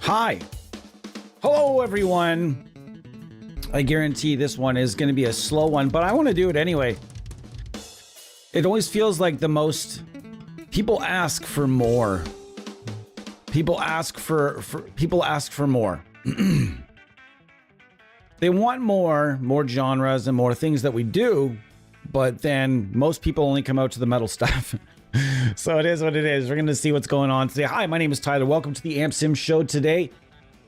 Hi. Hello, everyone. I guarantee this one is going to be a slow one, but I want to do it anyway. It always feels like the most... People ask for more. People ask for more. They want more genres and more things that we do, but then most people only come out to the metal stuff. So it is what it is. We're going to see what's going on today. Hi, my name is Tyler. Welcome to the Amp Sim Show today.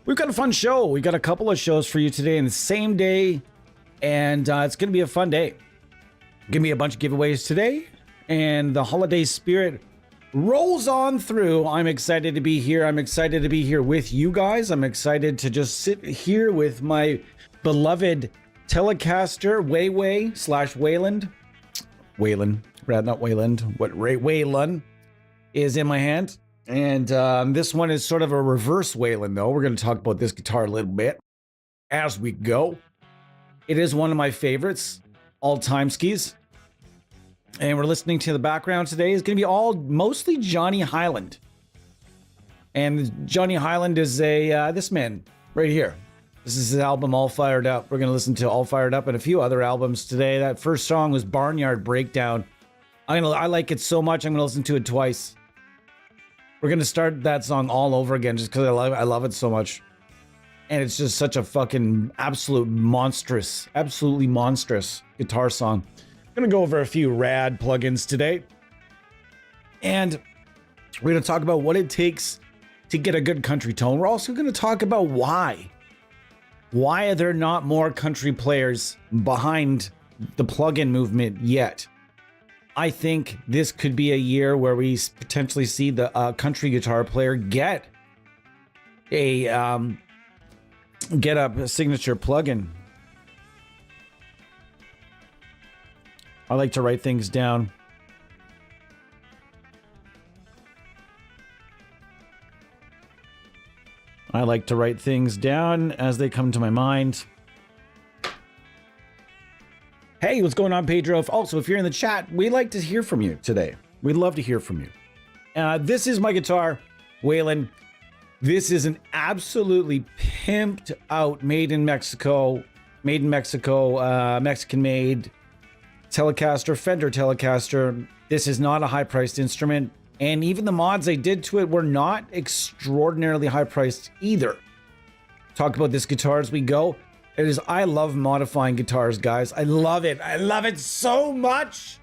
We've got a fun show. We've got a couple of shows for you today in the same day, and it's going to be a fun day. Give me a bunch of giveaways today, and the holiday spirit rolls on through. I'm excited to be here. I'm excited to be here with you guys. I'm excited to just sit here with my beloved telecaster, Wayland, not Wayland, what Wayland is in my hand. And this one is sort of a reverse Wayland, though. We're going to talk about this guitar a little bit as we go. It is one of my favorites, all-time skis. And we're listening to the background today. It's going to be all mostly Johnny Highland. And Johnny Highland is this man right here. This is his album, All Fired Up. We're going to listen to All Fired Up and a few other albums today. That first song was Barnyard Breakdown. I like it so much, I'm going to listen to it twice. We're going to start that song all over again just because I love it so much. And it's just such a fucking absolutely monstrous guitar song. I'm going to go over a few rad plugins today. And we're going to talk about what it takes to get a good country tone. We're also going to talk about why. Why are there not more country players behind the plugin movement yet? I think this could be a year where we potentially see the country guitar player get a signature plugin. I like to write things down. I like to write things down as they come to my mind. Hey, what's going on, Pedro? Also, if you're in the chat, we'd like to hear from you today. We'd love to hear from you. This is my guitar, Wayland. This is an absolutely pimped out, made in Mexico, Mexican-made Telecaster, Fender Telecaster. This is not a high-priced instrument, and even the mods they did to it were not extraordinarily high-priced either. Talk about this guitar as we go. I love modifying guitars, guys. I love it. I love it so much.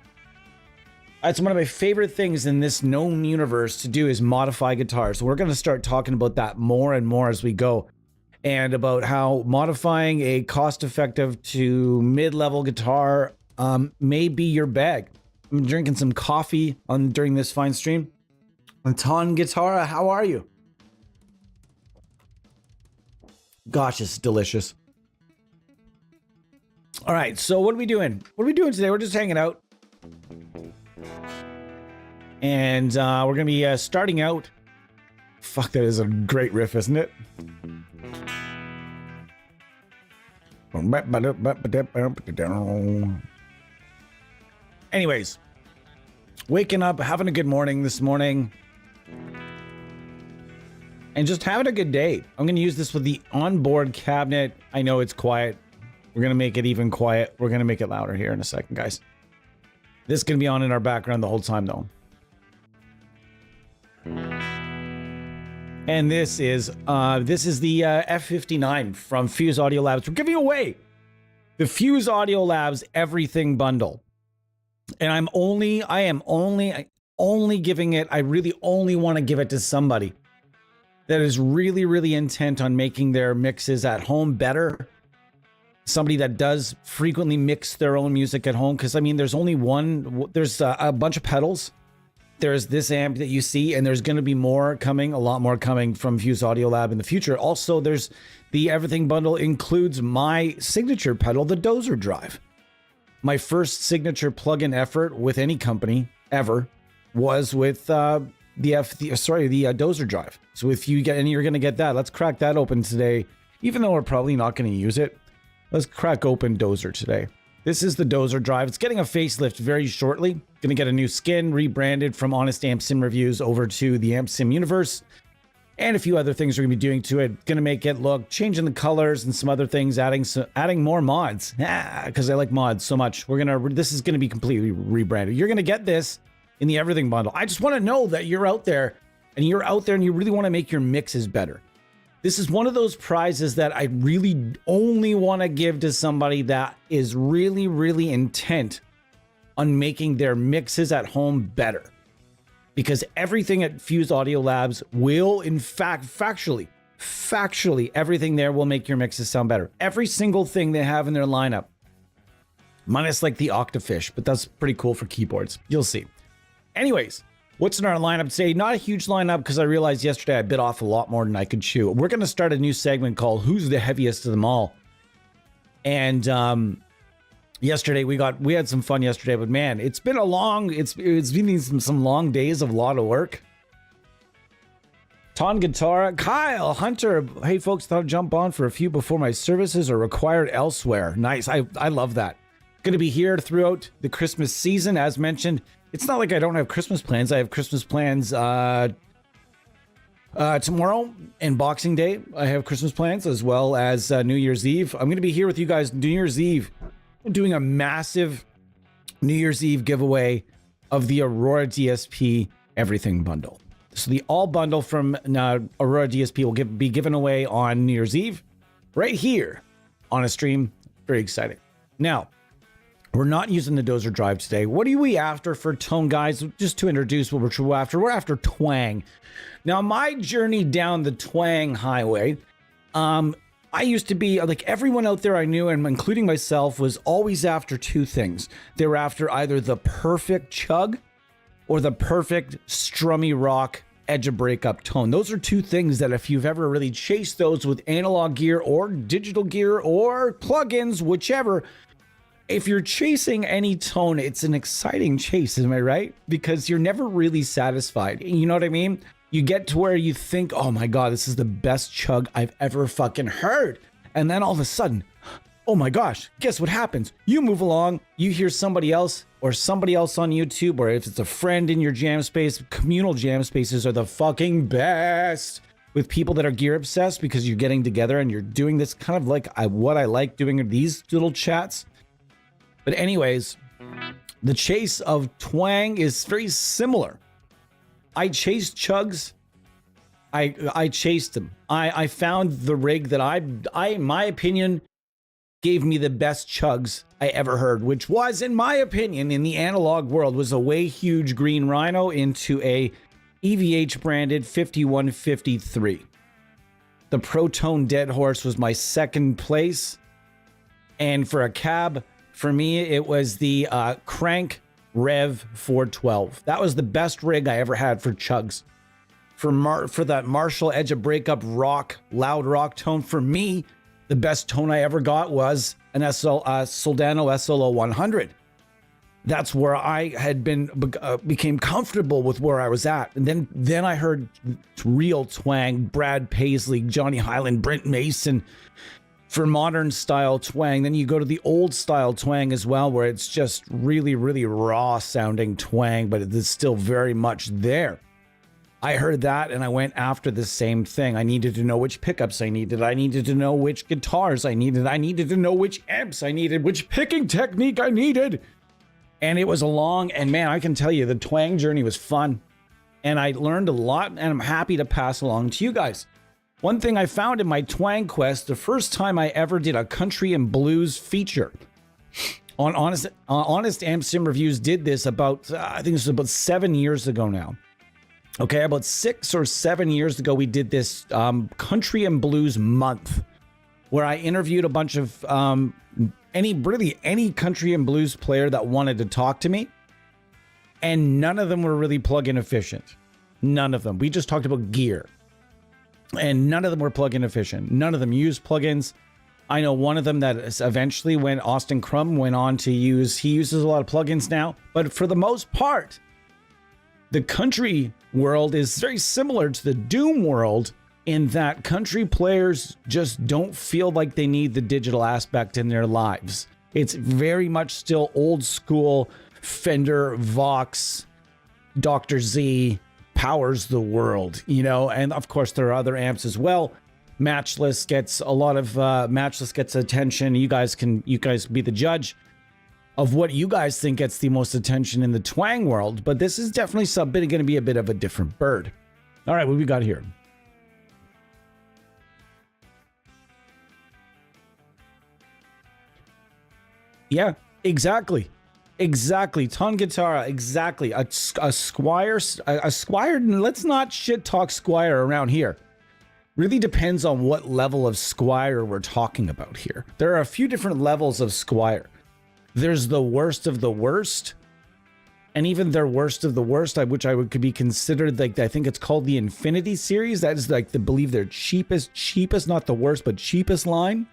It's one of my favorite things in this known universe to do is modify guitars. So we're going to start talking about that more and more as we go. And about how modifying a cost-effective to mid-level guitar may be your bag. I'm drinking some coffee during this fine stream. Ton Guitarra, how are you? Gosh, it's delicious. All right, so what are we doing? What are we doing today? We're just hanging out. And we're going to be starting out. Fuck, that is a great riff, isn't it? Anyways, waking up, having a good morning this morning. And just having a good day. I'm going to use this with the onboard cabinet. I know it's quiet. We're going to make it even quiet. We're going to make it louder here in a second, guys. This is going to be on in our background the whole time, though. And this is the F59 from Fuse Audio Labs. We're giving away the Fuse Audio Labs Everything Bundle. And I am only giving it, I really only want to give it to somebody that is really, really intent on making their mixes at home better. Somebody that does frequently mix their own music at home. Because, I mean, there's only one, there's a bunch of pedals. There's this amp that you see, and there's going to be more coming, a lot more coming from Fuse Audio Lab in the future. Also, there's the Everything Bundle includes my signature pedal, the Dozer Drive. My first signature plug-in effort with any company ever was with the Dozer Drive. So if you get any, you're going to get that. Let's crack that open today. Even though we're probably not going to use it, let's crack open Dozer today. This is the Dozer Drive. It's getting a facelift very shortly. Going to get a new skin, rebranded from Honest Amp Sim Reviews over to the Amp Sim Universe. And a few other things we're going to be doing to it. Going to make it look, changing the colors and some other things, adding more mods. Because I like mods so much. This is going to be completely rebranded. You're going to get this in the Everything Bundle. I just want to know that you're out there and you really want to make your mixes better. This is one of those prizes that I really only want to give to somebody that is really, really intent on making their mixes at home better. Because everything at Fuse Audio Labs will, in fact, factually, everything there will make your mixes sound better. Every single thing they have in their lineup. Minus like the Octafish, but that's pretty cool for keyboards. You'll see. Anyways, what's in our lineup today? Not a huge lineup because I realized yesterday I bit off a lot more than I could chew. We're going to start a new segment called Who's the Heaviest of Them All? And yesterday we had some fun yesterday, but man, it's been some long days of a lot of work. Ton Guitar, Kyle, Hunter, hey folks, thought I'd jump on for a few before my services are required elsewhere. Nice, I love that. Going to be here throughout the Christmas season, as mentioned. It's not like I don't have Christmas plans. I have Christmas plans tomorrow and Boxing Day. I have Christmas plans as well as New Year's Eve. I'm going to be here with you guys New Year's Eve, doing a massive New Year's Eve giveaway of the Aurora DSP Everything Bundle. So the all bundle from Aurora DSP will be given away on New Year's Eve right here on a stream. Very exciting. Now, we're not using the Dozer Drive today. What are we after for tone, guys? Just to introduce what we're after. We're after twang. Now, my journey down the twang highway, I used to be, like everyone out there I knew, and including myself, was always after two things. They were after either the perfect chug or the perfect strummy rock edge of breakup tone. Those are two things that if you've ever really chased those with analog gear or digital gear or plugins, whichever, if you're chasing any tone, it's an exciting chase, am I right? Because you're never really satisfied. You know what I mean? You get to where you think, oh my God, this is the best chug I've ever fucking heard. And then all of a sudden, oh my gosh, guess what happens? You move along, you hear somebody else or somebody else on YouTube, or if it's a friend in your jam space, communal jam spaces are the fucking best with people that are gear obsessed because you're getting together and you're doing this kind of like what I like doing these little chats. But anyways, the chase of twang is very similar. I chased chugs. I chased them. I found the rig that in my opinion, gave me the best chugs I ever heard, which was, in my opinion, in the analog world, was a way huge green Rhino into a EVH branded 5153. The Protone Dead Horse was my second place. And for a cab, for me, it was the Crank Rev 412. That was the best rig I ever had for chugs. for that Marshall edge of breakup rock, loud rock tone. For me, the best tone I ever got was an Soldano SLO 100. That's where I had became comfortable with where I was at. And then I heard real twang, Brad Paisley, Johnny Highland, Brent Mason for modern style twang. Then you go to the old style twang as well, where it's just really, really raw sounding twang, but it's still very much there. I heard that and I went after the same thing. I needed to know which pickups I needed. I needed to know which guitars I needed. I needed to know which amps I needed, which picking technique I needed. And it was a long, and man, I can tell you the twang journey was fun. And I learned a lot, and I'm happy to pass along to you guys. One thing I found in my twang quest, the first time I ever did a country and blues feature on Honest Amp Sim Reviews did this about, I think this was about 7 years ago now. Okay, about 6 or 7 years ago, we did this country and blues month where I interviewed a bunch of any country and blues player that wanted to talk to me, and none of them were really plug-in efficient. None of them. We just talked about gear, and none of them were plug-in efficient. None of them used plugins. I know one of them that eventually, when Austin Crum went on to use, he uses a lot of plugins now, but for the most part, the country world is very similar to the Doom world in that country players just don't feel like they need the digital aspect in their lives. It's very much still old school Fender, Vox, Dr. Z powers the world, you know, and of course there are other amps as well. Matchless gets a lot of Matchless gets attention. You guys be the judge of what you guys think gets the most attention in the twang world, but this is definitely going to be a bit of a different bird. All right, what we got here? Yeah, exactly. Ton Guitarra, exactly. A Squire, let's not shit talk Squire around here. Really depends on what level of Squire we're talking about here. There are a few different levels of Squire. There's the worst of the worst, and even their worst of the worst, which could be considered like, I think it's called the Infinity series. That is like believe their cheapest, not the worst, but cheapest line.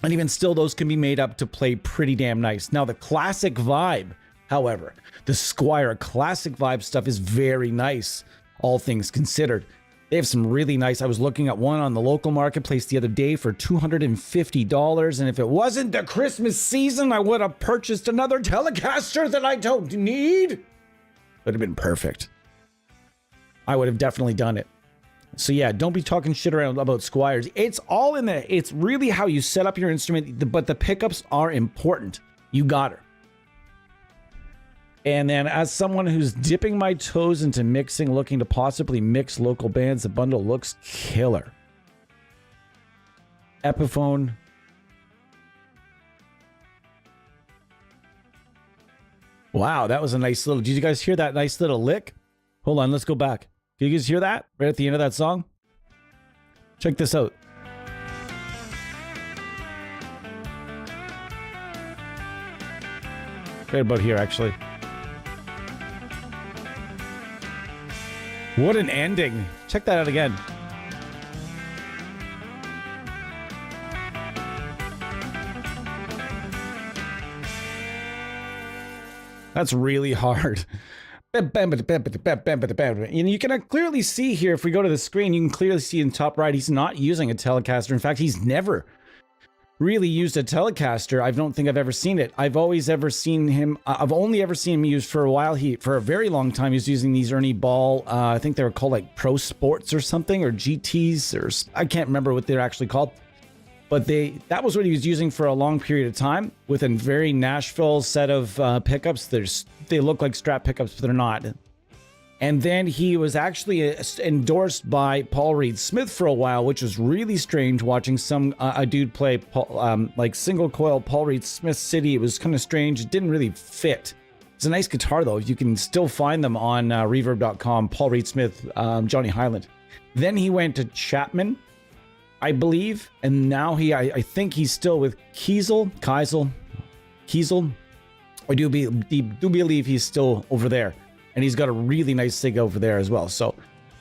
And even still, those can be made up to play pretty damn nice. Now, the classic vibe, however, the Squire classic vibe stuff is very nice, all things considered. They have some really nice, I was looking at one on the local marketplace the other day for $250. And if it wasn't the Christmas season, I would have purchased another Telecaster that I don't need. Would have been perfect. I would have definitely done it. So yeah, don't be talking shit around about Squires. It's all in there. It's really how you set up your instrument, but the pickups are important. You got her. And then as someone who's dipping my toes into mixing, looking to possibly mix local bands, the bundle looks killer. Epiphone. Wow, that was a nice little, did you guys hear that nice little lick? Hold on, let's go back. Can you guys hear that right at the end of that song? Check this out. Right about here, actually. What an ending. Check that out again. That's really hard. And you can clearly see here, if we go to the screen, you can clearly see in top right, he's not using a Telecaster. In fact, he's never really used a Telecaster. I don't think I've ever seen it. I've only ever seen him use for a while. For a very long time, he was using these Ernie Ball, I think they were called like Pro Sports or something, or GTs, or I can't remember what they're actually called. But that was what he was using for a long period of time with a very Nashville set of pickups. They look like Strat pickups, but they're not. And then he was actually endorsed by Paul Reed Smith for a while, which was really strange watching a dude play like single coil Paul Reed Smith City. It was kind of strange. It didn't really fit. It's a nice guitar though. You can still find them on reverb.com. Paul Reed Smith, Johnny Highland. Then he went to Chapman, I believe, and now I think he's still with Kiesel. I do believe he's still over there, and he's got a really nice SIG over there as well. So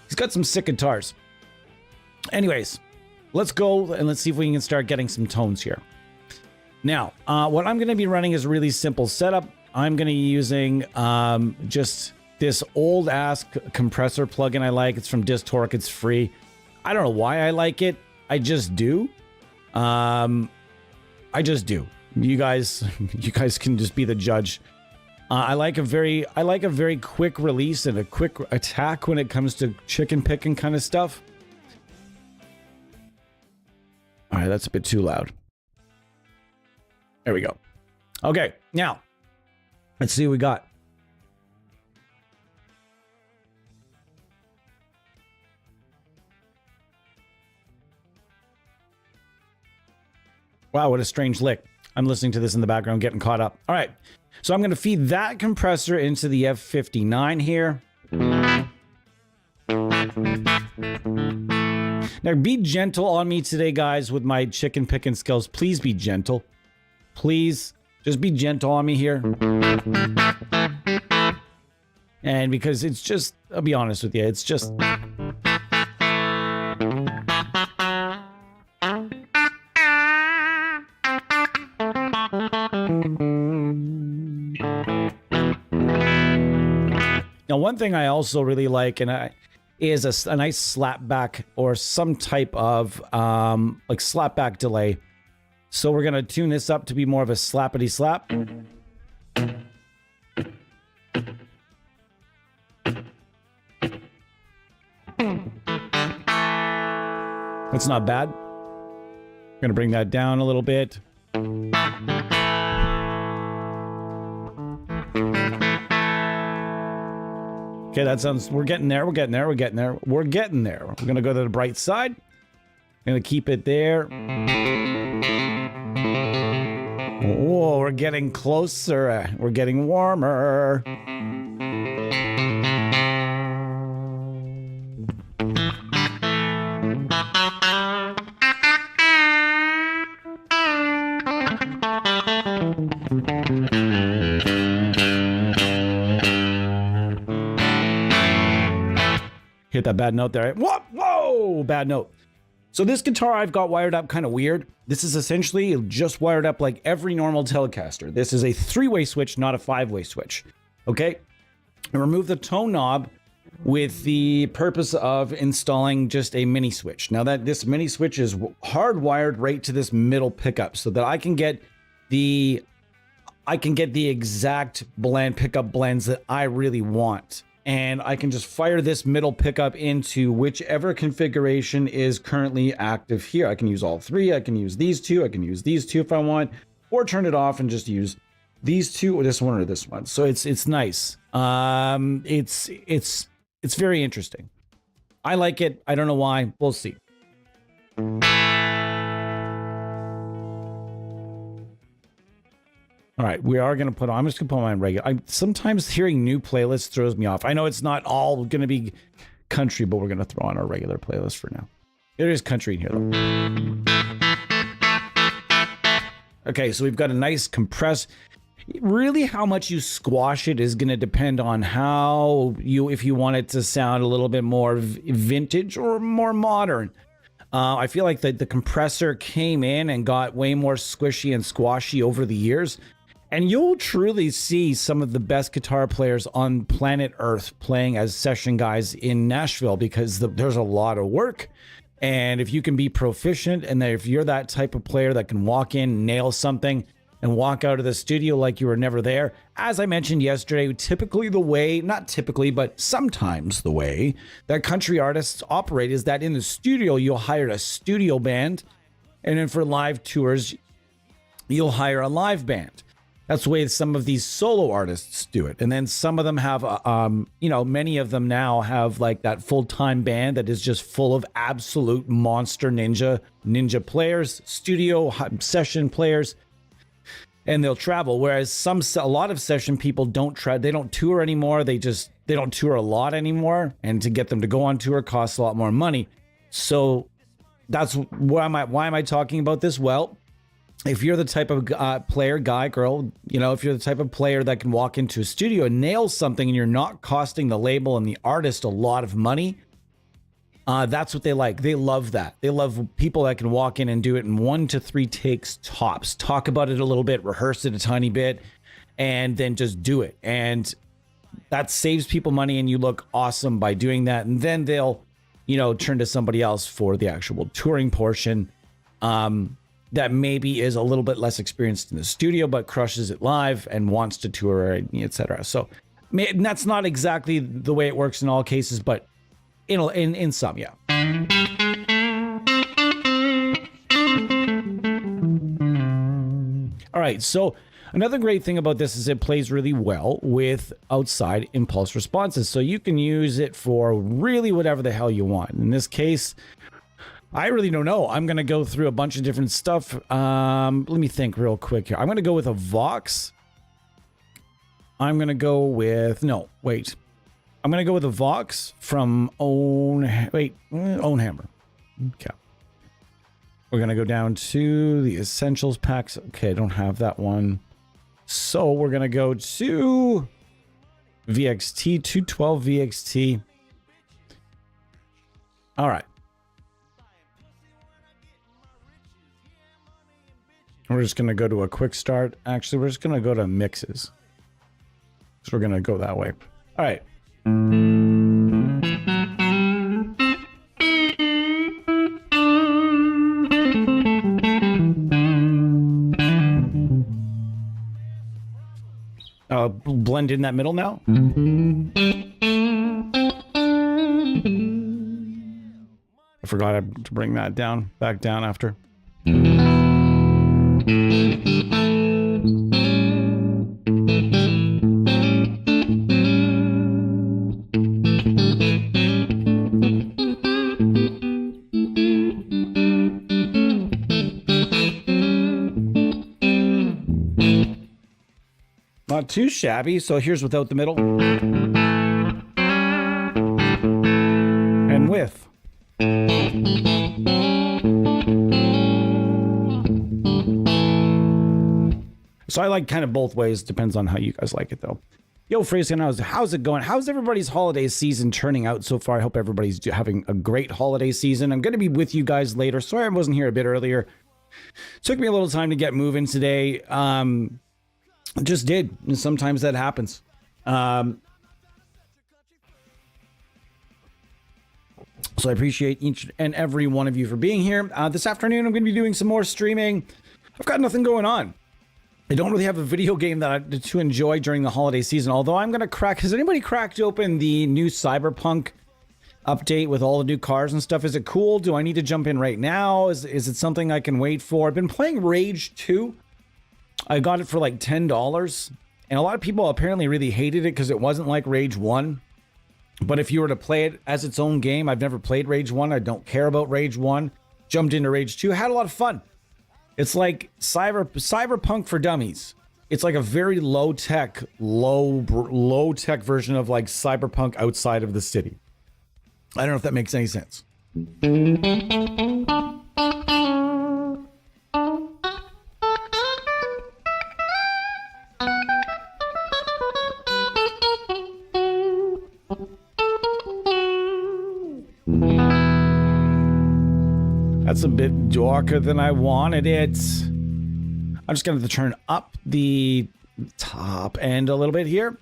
He's got some sick guitars. Anyways, let's go and let's see if we can start getting some tones here. Now, what I'm going to be running is a really simple setup. I'm going to be using just this old ass compressor plugin I like. It's from Distorque. It's free. I don't know why I like it. I just do. I just do. You guys can just be the judge. I like a very quick release and a quick attack when it comes to chicken picking kind of stuff. All right, that's a bit too loud. There we go. Okay, now let's see what we got. Wow, what a strange lick. I'm listening to this in the background, getting caught up. All right, so I'm going to feed that compressor into the F59 here. Now, be gentle on me today, guys, with my chicken picking skills. Please be gentle. Please, just be gentle on me here. And because it's just, I'll be honest with you, it's just... Now, one thing I also really like is a nice slapback or some type of like slapback delay. So we're going to tune this up to be more of a slappity slap. That's not bad. I'm going to bring that down a little bit. Okay, that sounds, we're getting there. We're getting there. We're getting there. We're going to go to the bright side. Going to keep it there. Oh, we're getting closer. We're getting warmer. Hit that bad note there. Whoa, bad note. So this guitar I've got wired up kind of weird. This is essentially just wired up like every normal Telecaster. This is a 3-way switch, not a 5-way switch. Okay? I remove the tone knob with the purpose of installing just a mini switch. Now that this mini switch is hardwired right to this middle pickup so that I can get the exact pickup blends that I really want. And I can just fire this middle pickup into whichever configuration is currently active here. I can use all three. I can use these two. I can use these two if I want, or turn it off and just use these two, or this one or this one. So it's nice. It's very interesting. I like it. I don't know why. We'll see. All right, we are going to put on, I'm just going to put on my regular. Sometimes hearing new playlists throws me off. I know it's not all going to be country, but we're going to throw on our regular playlist for now. There is country in here, though. Okay, so we've got a nice compress. Really, how much you squash it is going to depend on if you want it to sound a little bit more vintage or more modern. I feel like the compressor came in and got way more squishy and squashy over the years. And you'll truly see some of the best guitar players on planet Earth playing as session guys in Nashville because there's a lot of work. And if you can be proficient and if you're that type of player that can walk in, nail something, and walk out of the studio like you were never there, as I mentioned yesterday, not typically, but sometimes the way that country artists operate is that in the studio, you'll hire a studio band. And then for live tours, you'll hire a live band. That's the way some of these solo artists do it. And then some of them have, many of them now have like that full-time band that is just full of absolute monster ninja players, studio session players, and they'll travel. Whereas a lot of session people they don't tour anymore. They don't tour a lot anymore. And to get them to go on tour costs a lot more money. So that's why am I talking about this? Well, if you're the type of player, guy, girl, if you're the type of player that can walk into a studio and nail something and you're not costing the label and the artist a lot of money, That's what they like. They love that. They love people that can walk in and do it in 1 to 3 takes tops. Talk about it a little bit, rehearse it a tiny bit, and then just do it. And that saves people money, and you look awesome by doing that. And then they'll, turn to somebody else for the actual touring portion. That maybe is a little bit less experienced in the studio, but crushes it live and wants to tour, etc. So that's not exactly the way it works in all cases, but in some, yeah. All right, so another great thing about this is it plays really well with outside impulse responses. So you can use it for really whatever the hell you want. In this case, I really don't know. I'm going to go through a bunch of different stuff. Let me think real quick here. I'm going to go with a Vox. I'm going to go with... No, wait. I'm going to go with a Vox from Own Hammer. Okay. We're going to go down to the Essentials packs. Okay, I don't have that one. So we're going to go to VXT, 212 VXT. All right. We're just going to go to a quick start. Actually, we're just going to go to mixes. So we're going to go that way. All right. Blend in that middle now. I forgot to bring that back down after. Not too shabby. So here's without the middle. And with. So I like kind of both ways. Depends on how you guys like it, though. Yo, Fraser, how's it going? How's everybody's holiday season turning out so far? I hope everybody's having a great holiday season. I'm going to be with you guys later. Sorry I wasn't here a bit earlier. Took me a little time to get moving today. Just did. And sometimes that happens. So I appreciate each and every one of you for being here. This afternoon, I'm going to be doing some more streaming. I've got nothing going on. I don't really have a video game to enjoy during the holiday season, although I'm going to crack... Has anybody cracked open the new Cyberpunk update with all the new cars and stuff? Is it cool? Do I need to jump in right now? Is it something I can wait for? I've been playing Rage 2. I got it for like $10, and a lot of people apparently really hated it because it wasn't like Rage 1. But if you were to play it as its own game, I've never played Rage 1. I don't care about Rage 1. Jumped into Rage 2. Had a lot of fun. It's like cyberpunk for dummies. It's like a very low-tech version of like cyberpunk outside of the city. I don't know if that makes any sense. That's a bit darker than I wanted it. I'm just going to turn up the top end a little bit here.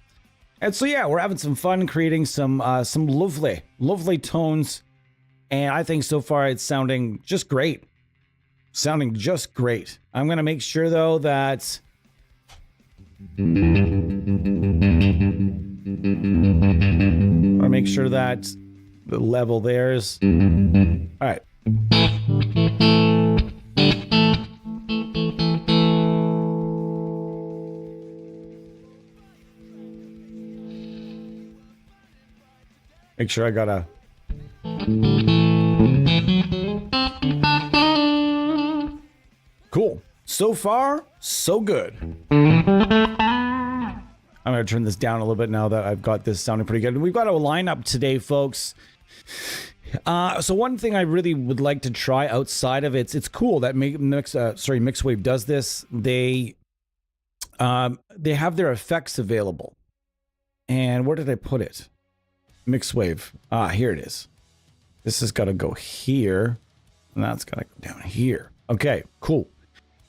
And so, yeah, we're having some fun creating some lovely tones. And I think so far it's sounding just great. I'm going to make sure, though, that... I'll make sure that the level there is... All right. Make sure I got a... Cool. So far, so good. I'm going to turn this down a little bit now that I've got this sounding pretty good. And we've got a lineup today, folks. So one thing I really would like to try outside of it's cool that Mixwave does this. They have their effects available. And where did I put it? Mixwave. Here it is. This has got to go here, and that's got to go down here. Okay, cool.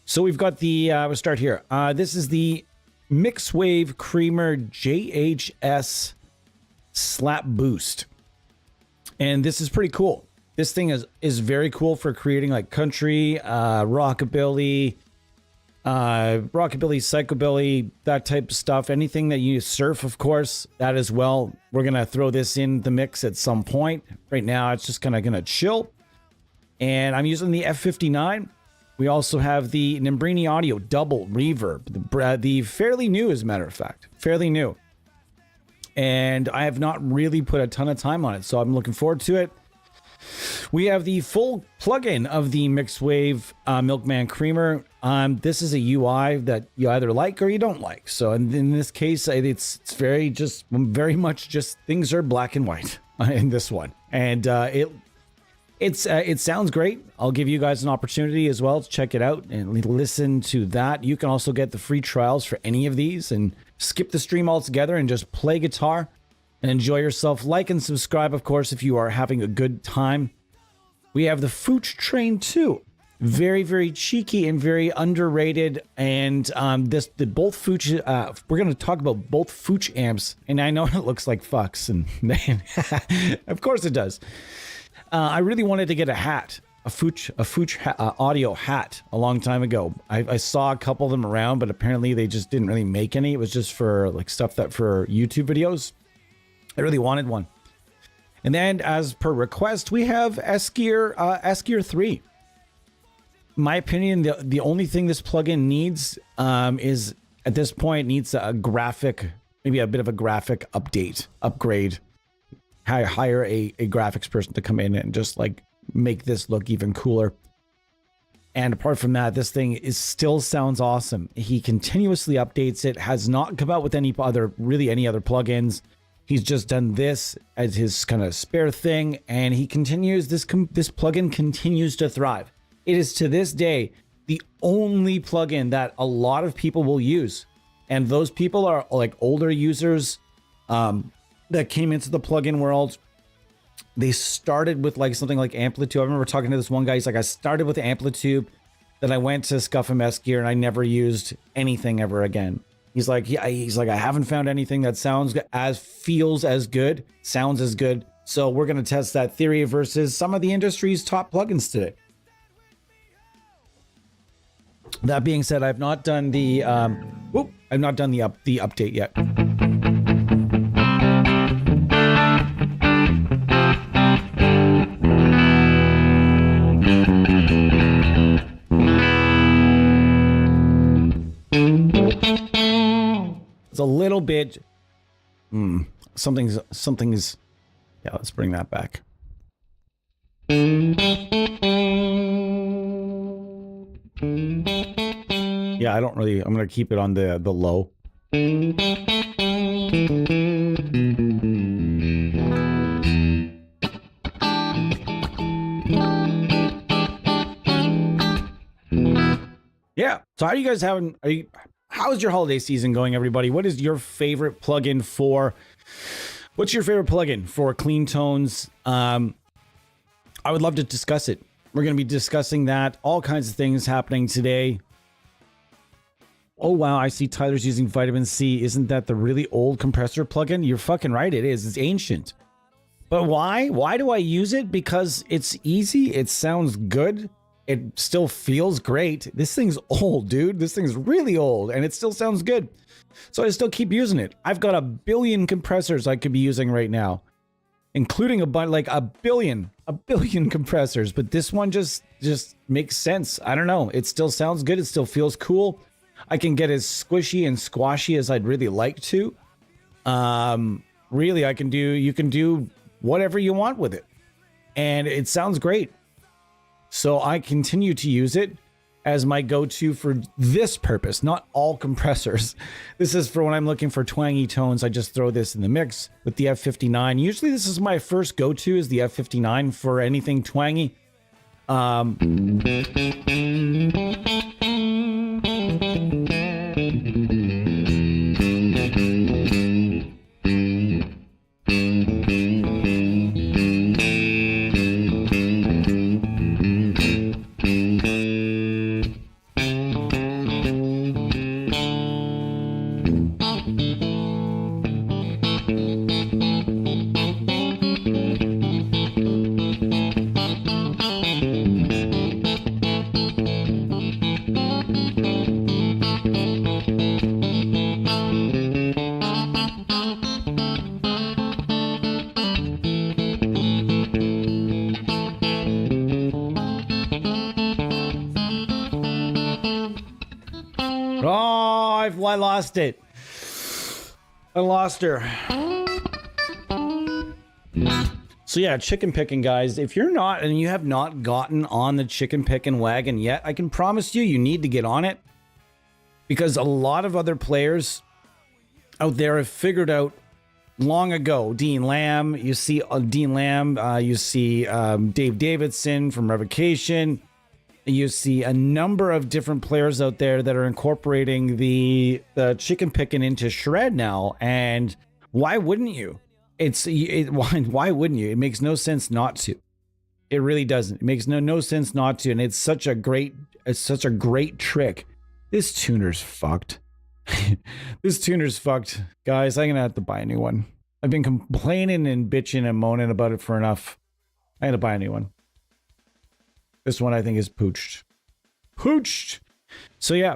So we've got the, we'll start here. This is the MixWave Creamer JHS Slap Boost. And this is pretty cool. This thing is very cool for creating like country, rockabilly, psychobilly, that type of stuff. Anything that you surf, of course, that as well. We're going to throw this in the mix at some point. Right now, it's just kind of going to chill. And I'm using the F59. We also have the Nembrini Audio Double Reverb, the fairly new, as a matter of fact, fairly new. And I have not really put a ton of time on it, so I'm looking forward to it. We have the full plugin of the MixWave Milkman Creamer. This is a UI that you either like or you don't like. So in this case, it's very much just things are black and white in this one, and it sounds great. I'll give you guys an opportunity as well to check it out and listen to that. You can also get the free trials for any of these and skip the stream altogether and just play guitar and enjoy yourself. Like and subscribe, of course, if you are having a good time. We have the Fooch Train 2. Very, very cheeky and very underrated. And both Fooch, we're going to talk about both Fooch amps. And I know it looks like fucks, and of course it does. I really wanted to get a hat, a Fooch audio hat a long time ago. I saw a couple of them around, but apparently they just didn't really make any. It was just for like stuff that for YouTube videos. I really wanted one. And then, as per request, we have S-Gear 3. In my opinion, the only thing this plugin needs is, at this point, needs a graphic, maybe a bit of a graphic upgrade. Hire a graphics person to come in and just like make this look even cooler. And apart from that, this thing still sounds awesome. He continuously updates it, has not come out with any other plugins. He's just done this as his kind of spare thing, and he continues, this plugin continues to thrive. It is to this day the only plugin that a lot of people will use. And those people are like older users that came into the plugin world. They started with like something like Amplitude. I remember talking to this one guy. He's like, I started with Amplitude, then I went to Scuff and S-Gear, and I never used anything ever again. He's like, I haven't found anything that feels as good, sounds as good. So we're going to test that theory versus some of the industry's top plugins today. That being said, I've not done the update yet. It's a little bit something's yeah, let's bring that back. Yeah, I'm gonna keep it on the low. Yeah. So how are you guys how's your holiday season going, everybody? What is your favorite plugin for? What's your favorite plugin for clean tones? I would love to discuss it. We're going to be discussing that. All kinds of things happening today. Oh, wow. I see Tyler's using vitamin C. Isn't that the really old compressor plugin? You're fucking right. It is. It's ancient. But why? Why do I use it? Because it's easy. It sounds good. It still feels great. This thing's old, dude. This thing's really old, and it still sounds good. So I still keep using it. I've got a billion compressors I could be using right now, including a billion compressors. But this one just makes sense. I don't know. It still sounds good. It still feels cool. I can get as squishy and squashy as I'd really like to. Really, you can do whatever you want with it, and it sounds great. So I continue to use it as my go-to for this purpose, not all compressors. This is for when I'm looking for twangy tones. I just throw this in the mix with the F59. Usually this is my first go-to, is the F59 for anything twangy. I lost it. I lost her. So yeah, chicken picking, guys. If you're not, and you have not gotten on the chicken picking wagon yet, I can promise you, you need to get on it. Because a lot of other players out there have figured out long ago. Dean Lamb, you see Dean Lamb, you see Dave Davidson from Revocation. You see a number of different players out there that are incorporating the chicken picking into Shred now. And why wouldn't you? Why wouldn't you? It makes no sense not to. It really doesn't. It makes no sense not to. And it's such a great trick. This tuner's fucked. This tuner's fucked. Guys, I'm gonna have to buy a new one. I've been complaining and bitching and moaning about it for enough. I gotta buy a new one. This one I think is pooched. Pooched! So yeah.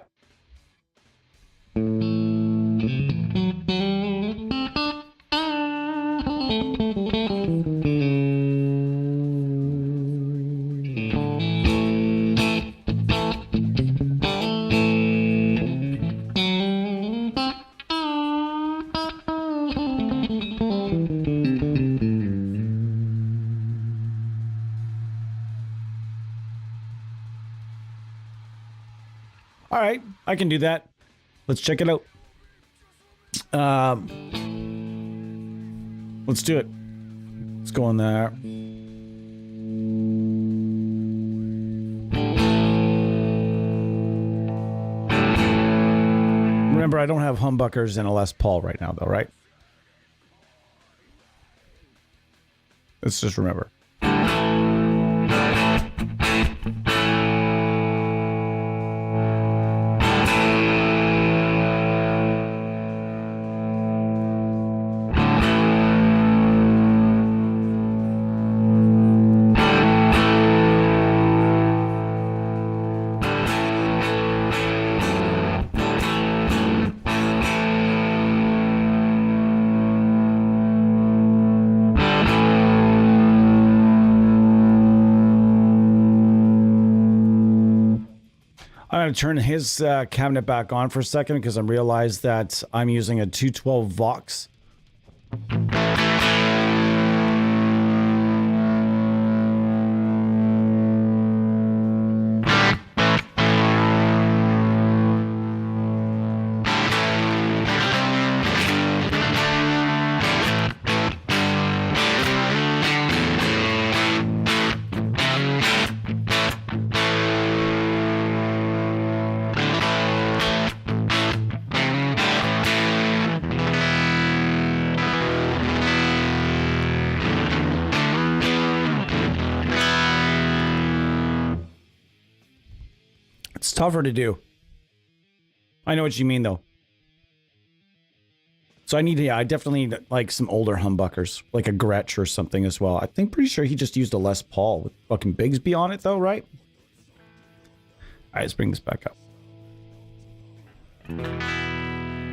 All right, I can do that. Let's check it out. Let's do it. Let's go in there. Remember, I don't have humbuckers and a Les Paul right now, though, right? Let's just remember. I'm going to turn his cabinet back on for a second because I realized that I'm using a 212 Vox. It's tougher to do. I know what you mean, though. So I need to, yeah, I definitely need like some older humbuckers, like a Gretsch or something as well. I think pretty sure he just used a Les Paul with fucking Bigsby on it, though, right? All right, let's bring this back up.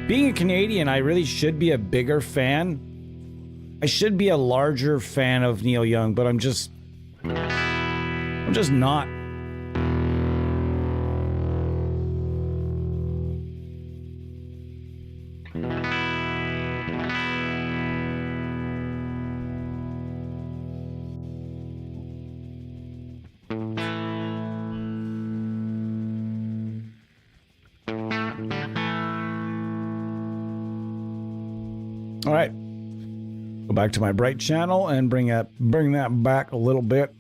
Being a Canadian, I really should be a bigger fan. I should be a larger fan of Neil Young, but I'm just not. All right, go back to my bright channel and bring that back a little bit.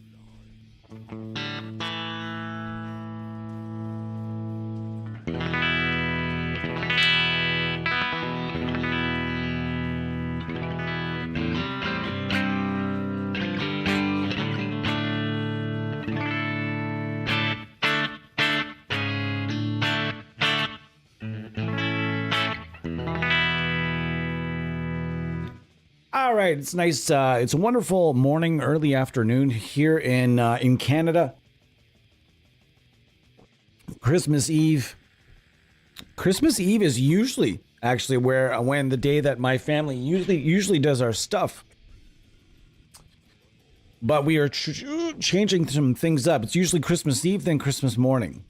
All right, it's nice. It's a wonderful morning, early afternoon here in Canada. Christmas Eve. Christmas Eve is usually actually when the day that my family usually does our stuff. But we are changing some things up. It's usually Christmas Eve, then Christmas morning.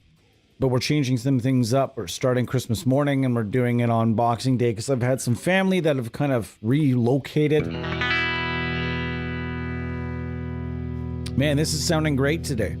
But we're changing some things up. We're starting Christmas morning and we're doing it on Boxing Day because I've had some family that have kind of relocated. Man, this is sounding great today.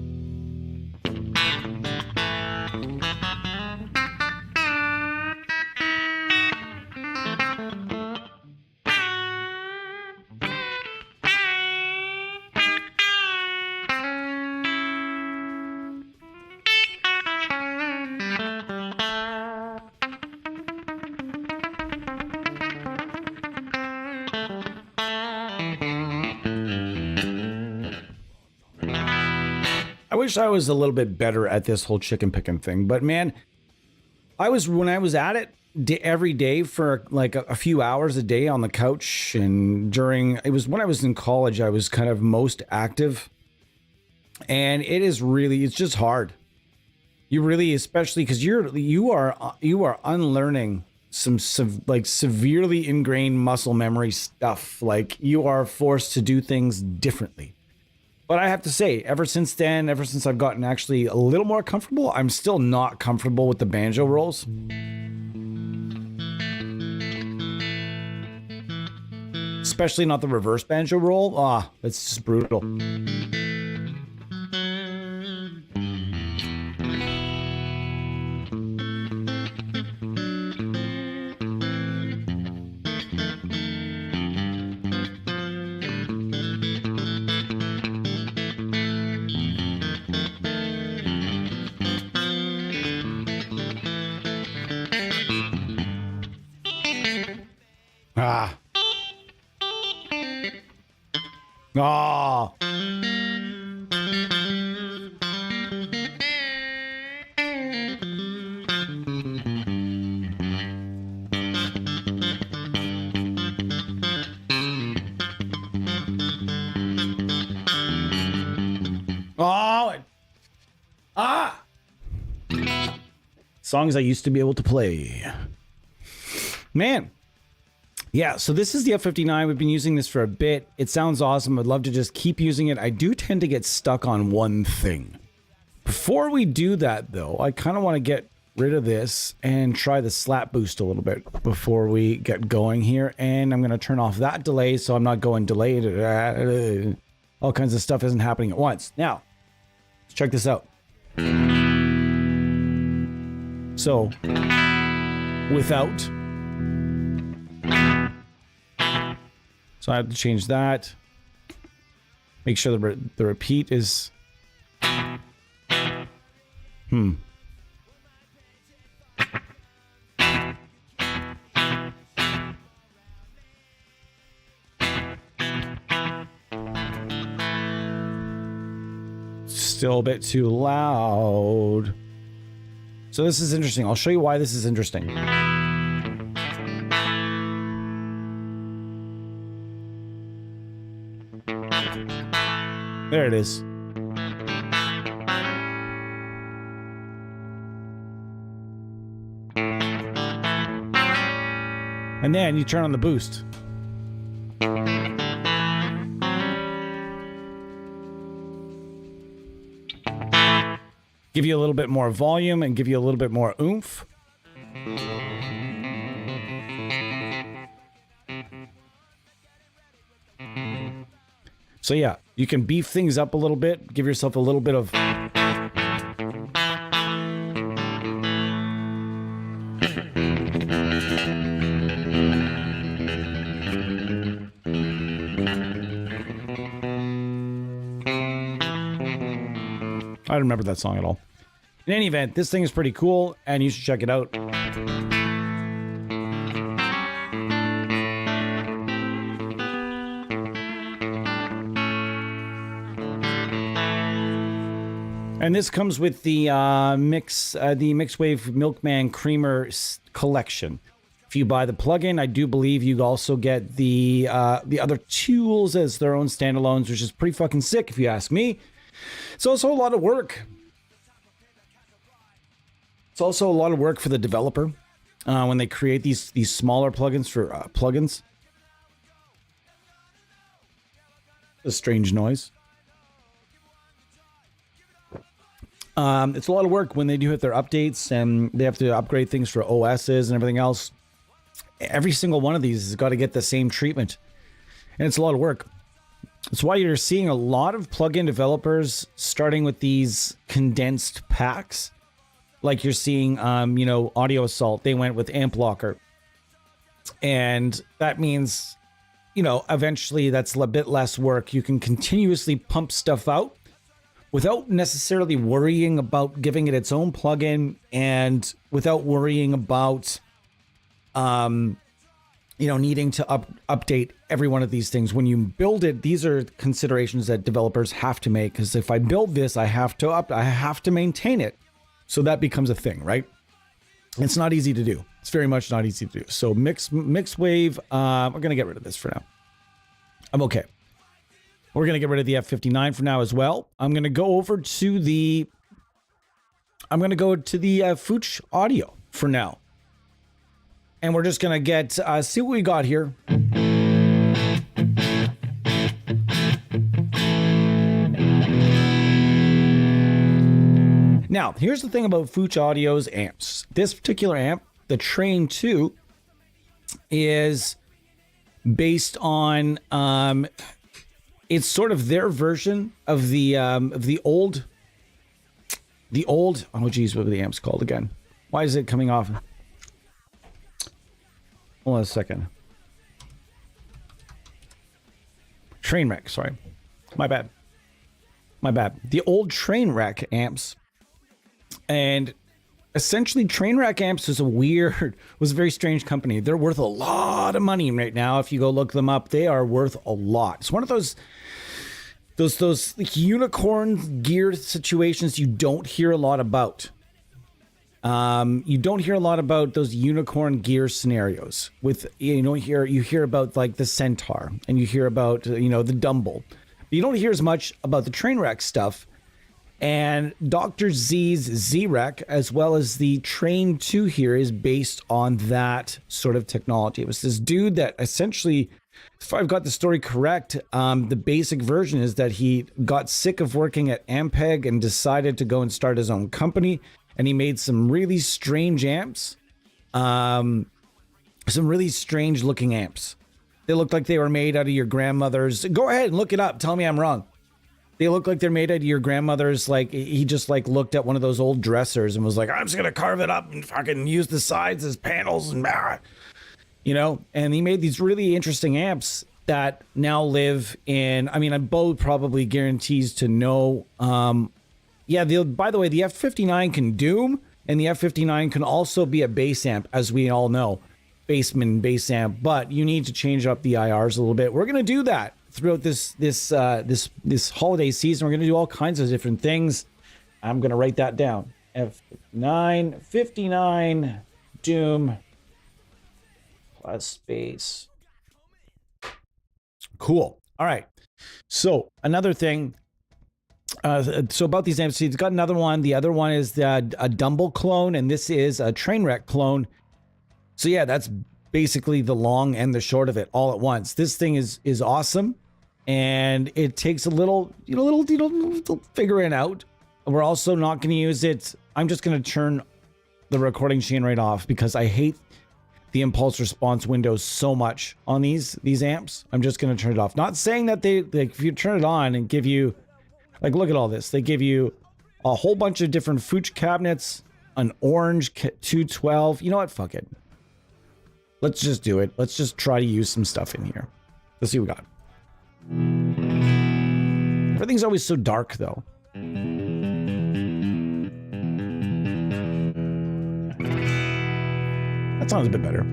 I wish I was a little bit better at this whole chicken picking thing, but man, when I was at it every day for like a few hours a day on the couch, and when I was in college, I was kind of most active, and it's just hard. You really, especially because you are unlearning some like severely ingrained muscle memory stuff. Like you are forced to do things differently. But I have to say, ever since I've gotten actually a little more comfortable, I'm still not comfortable with the banjo rolls. Especially not the reverse banjo roll. It's just brutal. Ah. Oh. Oh. Ah. Songs I used to be able to play. Man. Yeah, so this is the F59. We've been using this for a bit. It sounds awesome. I'd love to just keep using it. I do tend to get stuck on one thing. Before we do that, though, I kind of want to get rid of this and try the slap boost a little bit before we get going here. And I'm going to turn off that delay so I'm not going delayed. All kinds of stuff isn't happening at once. Now, let's check this out. So, without... So I have to change that. Make sure the repeat is... Still a bit too loud. So this is interesting. I'll show you why this is interesting. There it is. And then you turn on the boost. Give you a little bit more volume and give you a little bit more oomph. So yeah, you can beef things up a little bit, give yourself a little bit of... I don't remember that song at all. In any event, this thing is pretty cool, and you should check it out. And this comes with the Mixwave Milkman Creamer collection. If you buy the plugin, I do believe you also get the other tools as their own standalones, which is pretty fucking sick if you ask me. It's also a lot of work. It's also a lot of work for the developer when they create these smaller plugins for plugins. A strange noise. It's a lot of work when they do hit their updates and they have to upgrade things for OSs and everything else. Every single one of these has got to get the same treatment, and it's a lot of work. That's why you're seeing a lot of plugin developers starting with these condensed packs, like you're seeing, Audio Assault. They went with Amp Locker, and that means, eventually that's a bit less work. You can continuously pump stuff out without necessarily worrying about giving it its own plugin, and without worrying about needing to update every one of these things. When you build it, these are considerations that developers have to make, because if I build this, I have to maintain it. So that becomes a thing, right? It's not easy to do. It's very much not easy to do. So mixed wave, we're going to get rid of this for now. I'm okay. We're going to get rid of the F59 for now as well. I'm going to go over to the Fuchs audio for now. And we're just going to see what we got here. Now, here's the thing about Fuchs Audio's amps. This particular amp, the Train 2, is based on, it's sort of their version of the old, oh geez, what were the amps called again? Why is it coming off? Hold on a second. Trainwreck, sorry. My bad. The old Trainwreck amps. And essentially Trainwreck amps was a very strange company. They're worth a lot of money right now. If you go look them up, they are worth a lot. It's one of those unicorn gear situations you don't hear a lot about. You don't hear a lot about those unicorn gear scenarios with, you hear about like the Centaur, and you hear about, the Dumble. But you don't hear as much about the Trainwreck stuff. And Dr. Z's Z-Wreck, as well as the Train 2 here, is based on that sort of technology. It was this dude that essentially, if I've got the story correct, the basic version is that he got sick of working at Ampeg and decided to go and start his own company. And he made some really strange amps, some really strange looking amps. They looked like they were made out of your grandmother's. Go ahead and look it up. Tell me I'm wrong. They look like they're made out of your grandmother's. Like, he just like looked at one of those old dressers and was like, I'm just going to carve it up and fucking use the sides as panels and, and he made these really interesting amps that now live in, Bo probably guarantees to know, by the way, the F59 can doom, and the F59 can also be a bass amp, as we all know, bassman bass amp. But you need to change up the IRs a little bit. We're gonna do that throughout this holiday season. We're gonna do all kinds of different things. I'm gonna write that down. F9 59 doom plus bass. Cool. All right. So another thing. So about these amps, he's got another one. The other one is a Dumble clone, and this is a Trainwreck clone. So yeah, that's basically the long and the short of it all at once. This thing is awesome, and it takes a little figuring out. We're also not going to use it. I'm just going to turn the recording chain right off because I hate the impulse response windows so much on these amps. I'm just going to turn it off. Not saying that if you turn it on and give you, like, look at all this. They give you a whole bunch of different Fuchs cabinets, an orange 212. You know what? Fuck it. Let's just do it. Let's just try to use some stuff in here. Let's see what we got. Everything's always so dark, though. That sounds a bit better.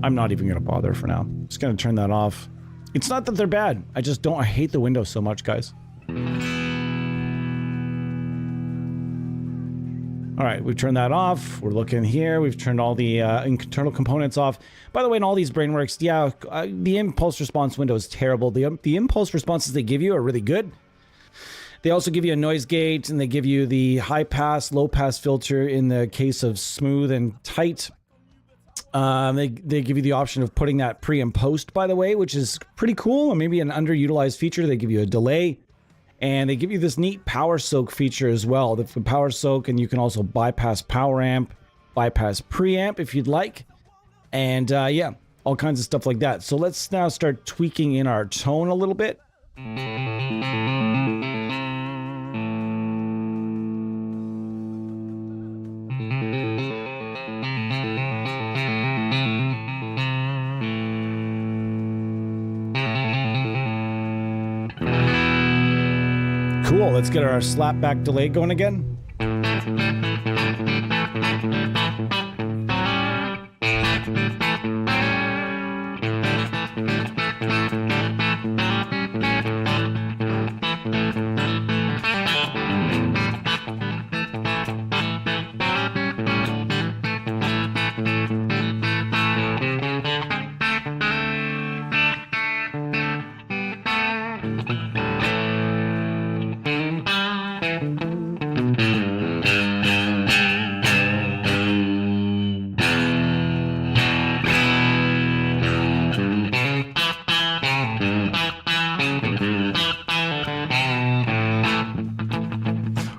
I'm not even going to bother for now. Just going to turn that off. It's not that they're bad. I hate the windows so much, guys. All right, we've turned that off. We're looking here. We've turned all the internal components off. By the way, in all these BrainWorks, yeah, the impulse response window is terrible. The impulse responses they give you are really good. They also give you a noise gate, and they give you the high pass, low pass filter in the case of smooth and tight. They give you the option of putting that pre and post, by the way, which is pretty cool, and maybe an underutilized feature. They give you a delay. And they give you this neat power soak feature as well. The power soak, and you can also bypass power amp, bypass preamp if you'd like. And yeah, all kinds of stuff like that. So let's now start tweaking in our tone a little bit. Cool, let's get our slapback delay going again.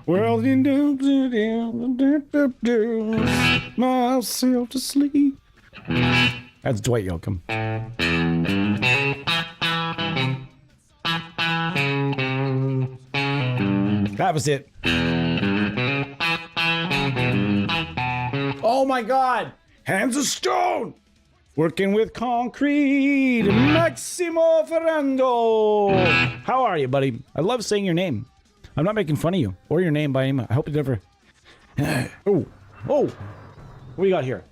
Well, myself to sleep. That's Dwight Yoakam. That was it. Oh my God! Hands of stone! Working with concrete, Maximo Ferrando. How are you, buddy? I love saying your name. I'm not making fun of you or your name by any. I hope it never. Oh, what do you got here?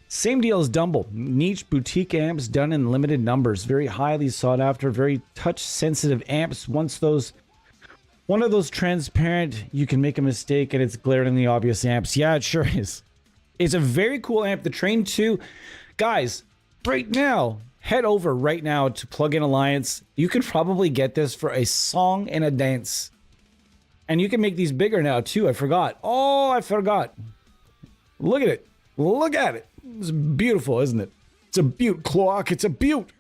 Same deal as Dumble. Niche boutique amps done in limited numbers. Very highly sought after, very touch sensitive amps. One of those transparent, you can make a mistake and it's glaringly obvious amps. Yeah, it sure is. It's a very cool amp. The Train 2. Guys, right now, head over right now to Plugin Alliance. You can probably get this for a song and a dance. And you can make these bigger now too. I forgot. Oh, I forgot. Look at it. Look at it. It's beautiful, isn't it? It's a beaut, clock. It's a beaut.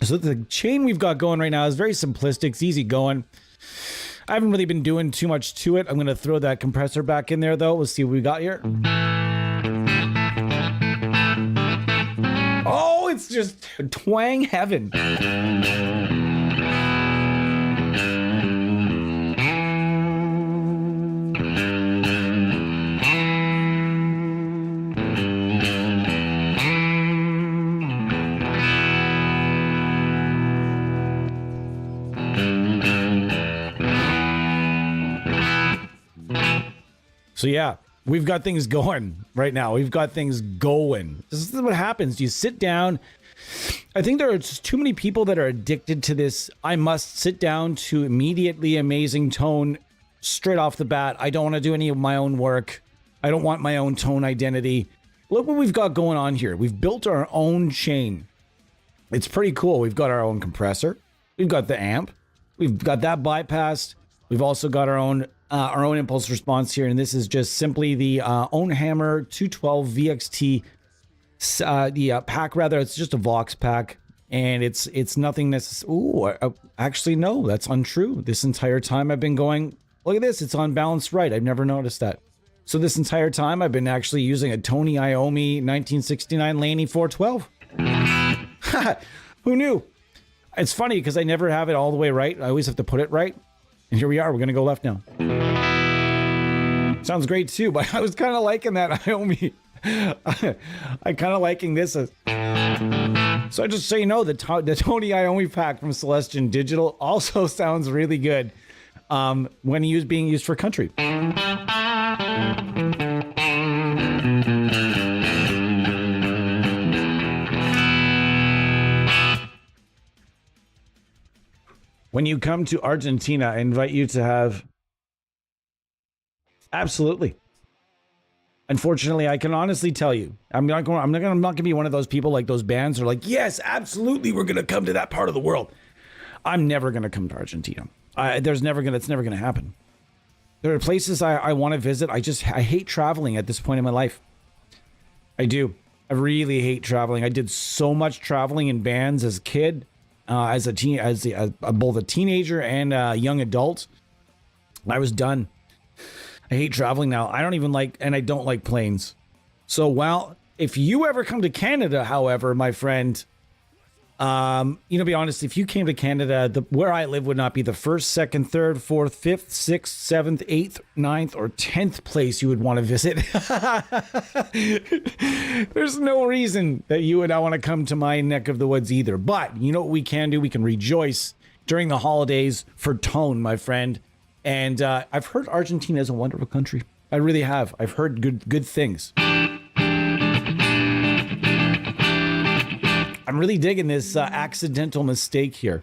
So the chain we've got going right now is very simplistic. It's easy going. I haven't really been doing too much to it. I'm going to throw that compressor back in there, though. Let's see what we got here. Oh, it's just twang heaven. So yeah, we've got things going right now. We've got things going. This is what happens. You sit down. I think there are just too many people that are addicted to this. I must sit down to immediately amazing tone straight off the bat. I don't want to do any of my own work. I don't want my own tone identity. Look what we've got going on here. We've built our own chain. It's pretty cool. We've got our own compressor. We've got the amp. We've got that bypassed. We've also got our own impulse response here, and this is just simply the Own Hammer 212 VXT pack. Rather, it's just a Vox pack, and it's nothing necessary. Actually, no, that's untrue. This entire time I've been going. Look at this. It's on balanced right. I've never noticed that. So this entire time I've been actually using a Tony Iommi 1969 Laney 412. Who knew? It's funny because I never have it all the way right. I always have to put it right. And here we are. We're going to go left now. Sounds great too, but I was kind of liking that Iommi. I kind of liking this. So just so you know, the Tony Iommi pack from Celestion Digital also sounds really good when being used for country. When you come to Argentina, I invite you to have Absolutely. Unfortunately, I can honestly tell you, I'm not going to be one of those people like those bands are like, yes, absolutely, we're going to come to that part of the world. I'm never going to come to Argentina. It's never going to happen. There are places I want to visit. I hate traveling at this point in my life. I do. I really hate traveling. I did so much traveling in bands as a kid, both a teenager and a young adult. I was done. I hate traveling now. I don't like planes. So if you ever come to Canada, however, my friend, be honest, if you came to Canada, where I live would not be the first, second, third, fourth, fifth, sixth, seventh, eighth, ninth, or 10th place you would want to visit. There's no reason that you would not want to come to my neck of the woods either. But you know what we can do? We can rejoice during the holidays for tone, my friend. And I've heard Argentina is a wonderful country. I really have. I've heard good things. I'm really digging this accidental mistake here.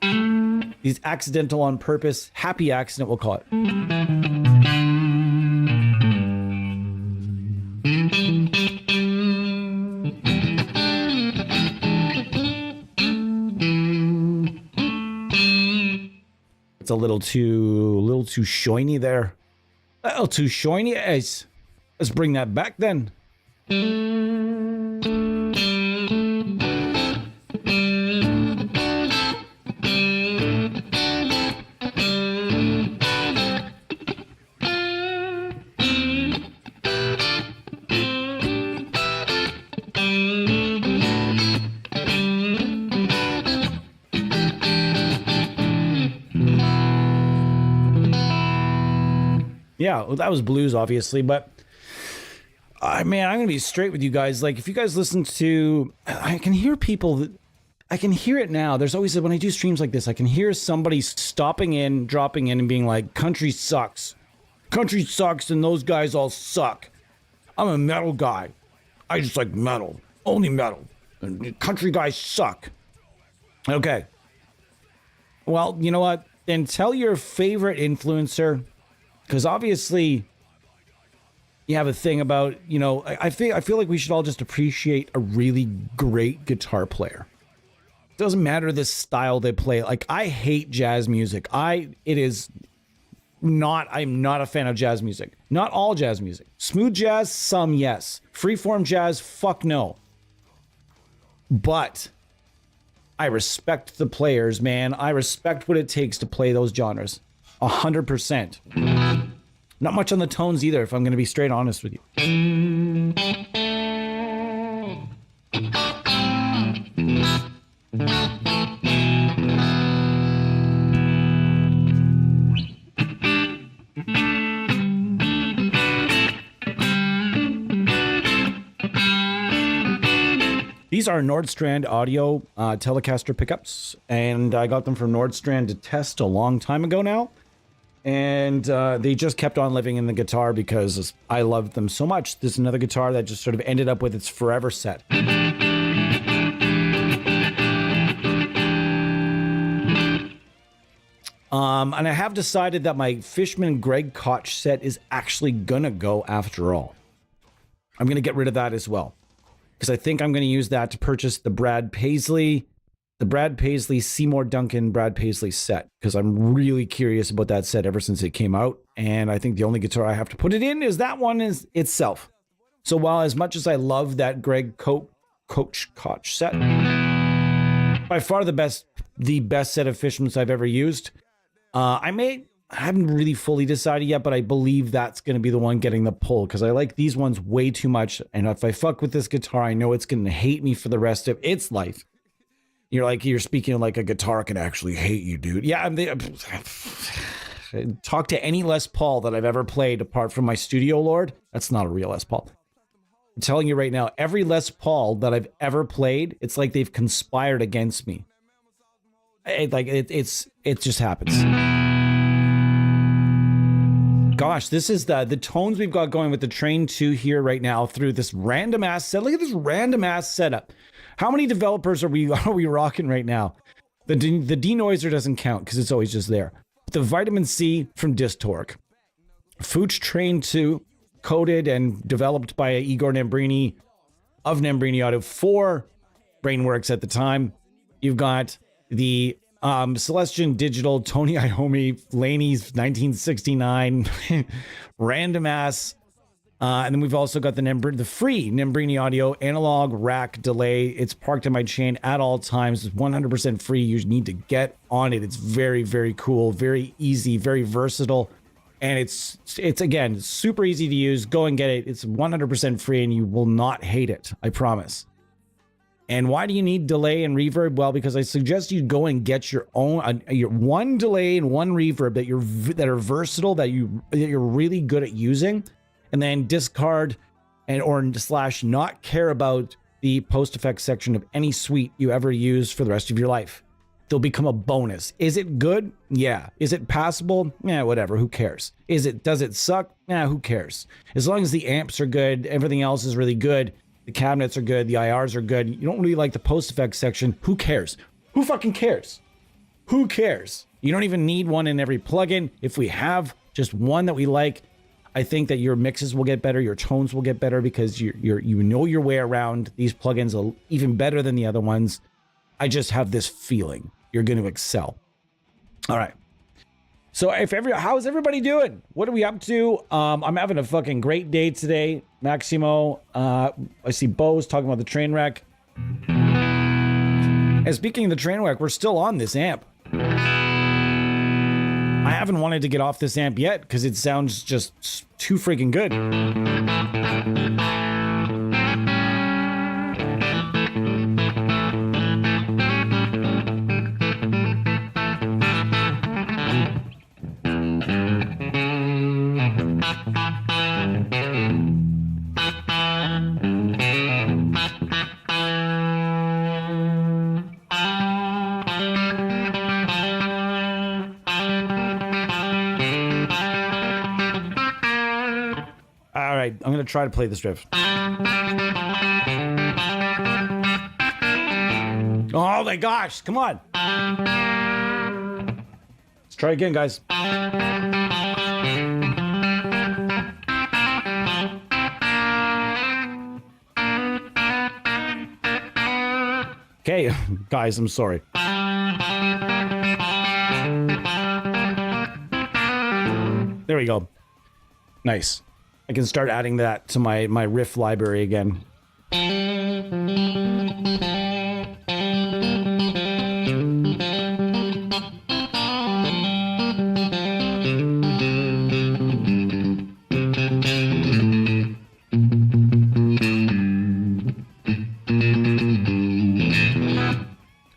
These accidental on purpose, happy accident, we'll call it. It's a little too shiny there. A little too shiny. Let's bring that back then. Yeah, well, that was blues, obviously, but man, I'm gonna be straight with you guys. Like, if you guys listen to, I can hear people. I can hear it now. There's always, when I do streams like this, I can hear somebody stopping in, dropping in, and being like, "Country sucks. Country sucks, and those guys all suck. I'm a metal guy. I just like metal, only metal. And country guys suck." Okay. Well, you know what? Then tell your favorite influencer. Because obviously, you have a thing about, I feel like we should all just appreciate a really great guitar player. It doesn't matter the style they play. Like, I hate jazz music. I'm not a fan of jazz music. Not all jazz music. Smooth jazz, some yes. Freeform jazz, fuck no. But I respect the players, man. I respect what it takes to play those genres. 100%. Not much on the tones either, if I'm going to be straight honest with you. These are Nordstrand audio telecaster pickups, and I got them from Nordstrand to test a long time ago now. And they just kept on living in the guitar because I loved them so much. There's another guitar that just sort of ended up with its forever set. And I have decided that my Fishman Greg Koch set is actually gonna go after all. I'm gonna get rid of that as well, because I think I'm gonna use that to purchase the Brad Paisley Seymour Duncan Brad Paisley set, because I'm really curious about that set ever since it came out. And I think the only guitar I have to put it in is that one is itself. So while as much as I love that Greg Koch set, by far the best set of Fishmans I've ever used. I haven't really fully decided yet, but I believe that's going to be the one getting the pull, because I like these ones way too much. And if I fuck with this guitar, I know it's going to hate me for the rest of its life. You're speaking like a guitar can actually hate you, dude. Yeah, talk to any Les Paul that I've ever played apart from my Studio Lord. That's not a real Les Paul. I'm telling you right now, every Les Paul that I've ever played, it's like they've conspired against me. It just happens. Gosh, this is the tones we've got going with the Train 2 here right now through this random ass set. Look at this random ass setup. How many developers are we rocking right now? The denoiser doesn't count because it's always just there. The Vitamin C from Distorque. Fuchs Train 2, coded and developed by Igor Nembrini of Nembrini Audio for Brainworks at the time. You've got the Celestian Digital, Tony Iommi, Laney's 1969, random ass. And then we've also got the free Nembrini Audio analog rack delay. It's parked in my chain at all times. It's 100% free. You need to get on it. It's very, very cool, very easy, very versatile. And it's again, super easy to use. Go and get it. It's 100% free and you will not hate it. I promise. And why do you need delay and reverb? Well, because I suggest you go and get your own, your one delay and one reverb that are versatile, that you're really good at using, and then discard or not care about the post effects section of any suite you ever use for the rest of your life. They'll become a bonus. Is it good? Yeah. Is it passable? Yeah, whatever. Who cares? Does it suck? Yeah, who cares? As long as the amps are good, everything else is really good. The cabinets are good. The IRs are good. You don't really like the post effects section. Who cares? Who fucking cares? Who cares? You don't even need one in every plugin. If we have just one that we like, I think that your mixes will get better. Your tones will get better because you know your way around these plugins even better than the other ones. I just have this feeling you're going to excel. All right. So how's everybody doing? What are we up to? I'm having a fucking great day today. Maximo, I see Bo's talking about the train wreck. And speaking of the train wreck, we're still on this amp. I haven't wanted to get off this amp yet because it sounds just too freaking good. I'm going to try to play this riff. Oh my gosh, come on. Let's try again, guys. Okay, guys, I'm sorry. There we go. Nice. I can start adding that to my riff library again.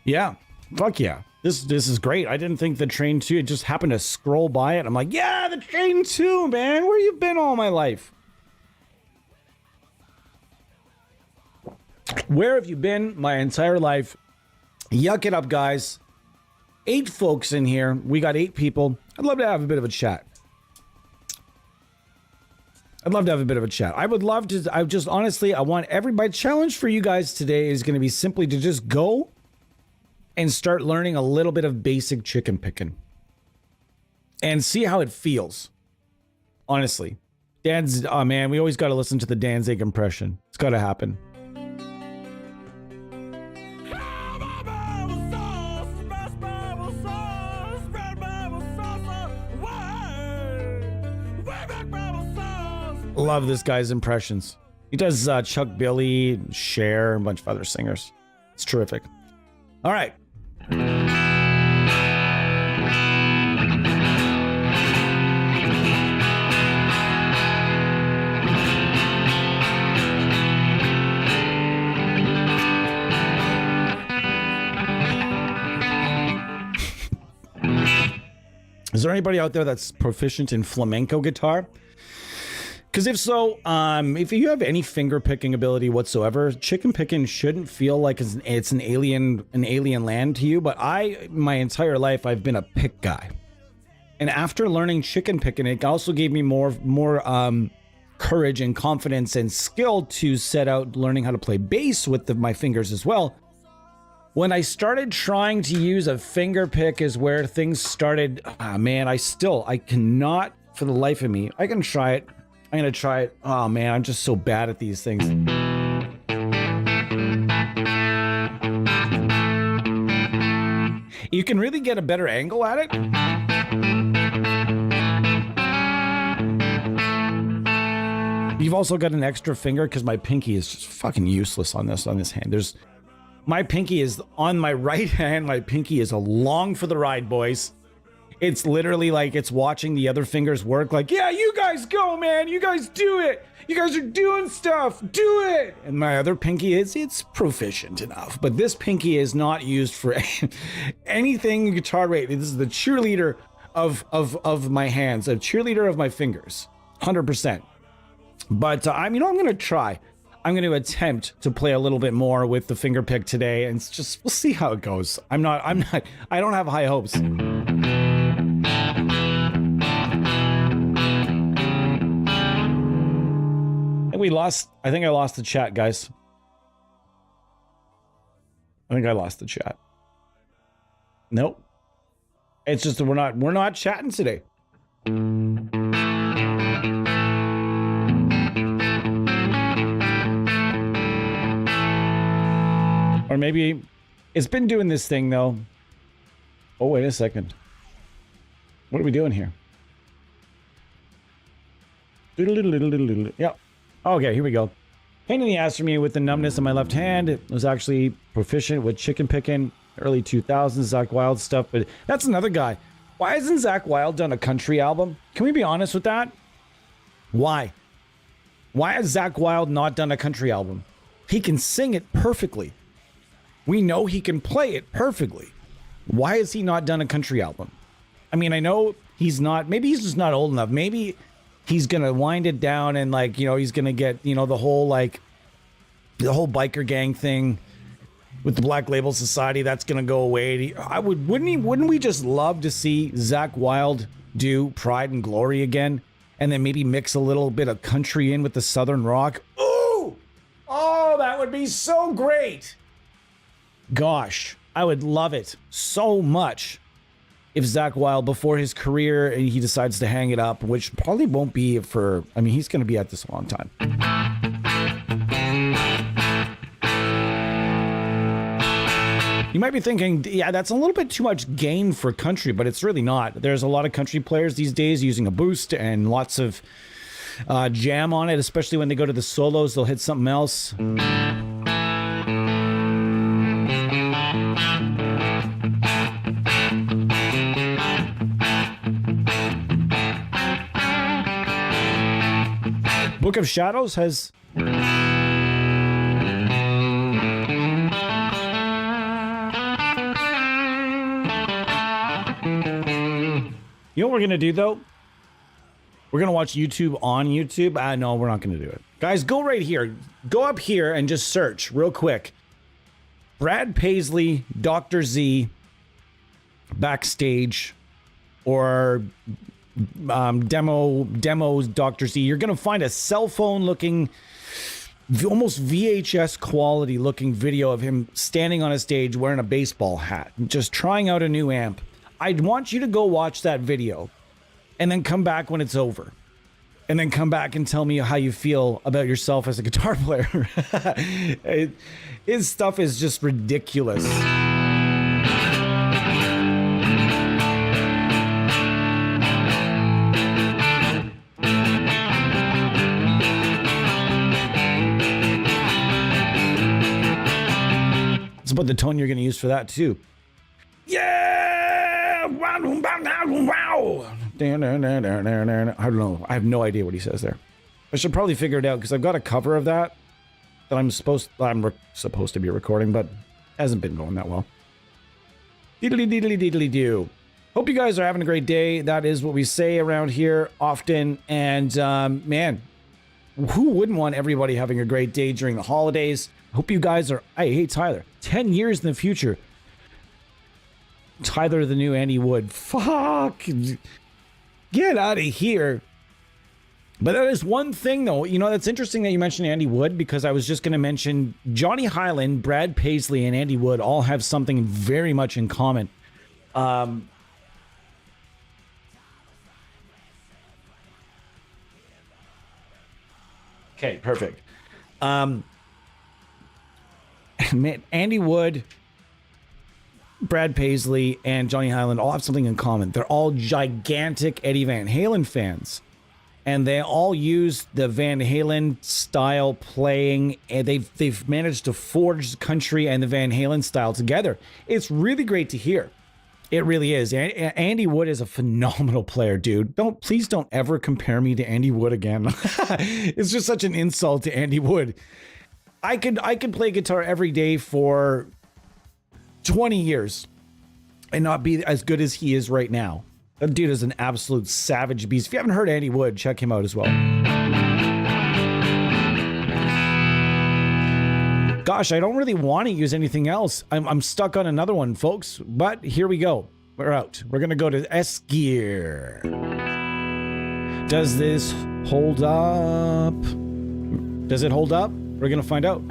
Yeah, fuck yeah. This is great. I didn't think the train 2, it just happened to scroll by it. I'm like, yeah, the train 2, man. Where you been all my life? Where have you been my entire life? Yuck it up, guys. 8 folks in here. We got 8 people. I'd love to have a bit of a chat. I would love to, honestly, I want everybody, challenge for you guys today is going to be simply to just go and start learning a little bit of basic chicken picking and see how it feels. Honestly, oh man, we always got to listen to the Danzig impression. It's got to happen. Love this guy's impressions. He does Chuck Billy, Cher, a bunch of other singers. It's terrific. All right. Is there anybody out there that's proficient in flamenco guitar? Because if so, if you have any finger picking ability whatsoever, chicken picking shouldn't feel like it's an alien land to you. But my entire life, I've been a pick guy, and after learning chicken picking, it also gave me more courage and confidence and skill to set out learning how to play bass with my fingers as well. When I started trying to use a finger pick is where things started. Man, I cannot for the life of me. I can try it. I'm gonna try it. Oh man, I'm just so bad at these things. You can really get a better angle at it. You've also got an extra finger because my pinky is just fucking useless on this hand. My pinky is on my right hand. My pinky is along for the ride, boys. It's literally like it's watching the other fingers work. Like, yeah, you guys go, man. You guys do it. You guys are doing stuff. Do it. And my other pinky it's proficient enough. But this pinky is not used for anything guitar related. This is the cheerleader of my hands, a cheerleader of my fingers, 100%. But I'm going to try. I'm going to attempt to play a little bit more with the finger pick today, and we'll see how it goes. I don't have high hopes. I think I lost the chat, guys. I think I lost the chat. Nope. It's just that we're not chatting today. Or maybe it's been doing this thing though. Oh, wait a second. What are we doing here? Yep. Okay, here we go. Pain in the ass for me with the numbness in my left hand. It was actually proficient with chicken picking, early 2000s, Zakk Wylde stuff. But that's another guy. Why hasn't Zakk Wylde done a country album? Can we be honest with that? Why? Why has Zakk Wylde not done a country album? He can sing it perfectly. We know he can play it perfectly. Why has he not done a country album? I mean, I know he's not, maybe he's just not old enough. Maybe he's going to wind it down and like, he's going to get, the whole biker gang thing with the Black Label Society, that's going to go away. Wouldn't we just love to see Zakk Wylde do Pride and Glory again? And then maybe mix a little bit of country in with the Southern rock? Ooh! Oh, that would be so great. Gosh, I would love it so much if Zakk Wylde, before his career, he decides to hang it up, which probably won't be for, he's going to be at this a long time. You might be thinking, yeah, that's a little bit too much gain for country, but it's really not. There's a lot of country players these days using a boost and lots of jam on it, especially when they go to the solos, they'll hit something else. Book of Shadows has... You know what we're going to do, though? We're going to watch YouTube on YouTube. No, we're not going to do it. Guys, go right here. Go up here and just search real quick. Brad Paisley, Dr. Z, backstage, or... demos Dr. Z. You're gonna find a cell phone looking, almost VHS quality looking video of him standing on a stage wearing a baseball hat, just trying out a new amp. I'd want you to go watch that video and then come back when it's over, and then come back and tell me how you feel about yourself as a guitar player. His stuff is just ridiculous. But the tone you're going to use for that too. Yeah! Wow! I don't know. I have no idea what he says there. I should probably figure it out because I've got a cover of that I'm supposed to be recording, but hasn't been going that well. Diddly diddly diddly do. Hope you guys are having a great day. That is what we say around here often. And man, who wouldn't want everybody having a great day during the holidays? Hope you guys are... Hey, Tyler, 10 years in the future. Tyler, the new Andy Wood. Fuck. Get out of here. But that is one thing, though. That's interesting that you mentioned Andy Wood, because I was just going to mention Johnny Hyland, Brad Paisley, and Andy Wood all have something very much in common. Okay, perfect. Man, Andy Wood, Brad Paisley, and Johnny Hyland all have something in common. They're all gigantic Eddie Van Halen fans. And they all use the Van Halen style playing, and they've managed to forge the country and the Van Halen style together. It's really great to hear. It really is. Andy Wood is a phenomenal player, dude. Please don't ever compare me to Andy Wood again. It's just such an insult to Andy Wood. I could play guitar every day for 20 years and not be as good as he is right now. That dude is an absolute savage beast. If you haven't heard Andy Wood, check him out as well. Gosh, I don't really want to use anything else. I'm stuck on another one, folks. But here we go. We're out. We're going to go to S gear. Does this hold up? Does it hold up? We're going to find out.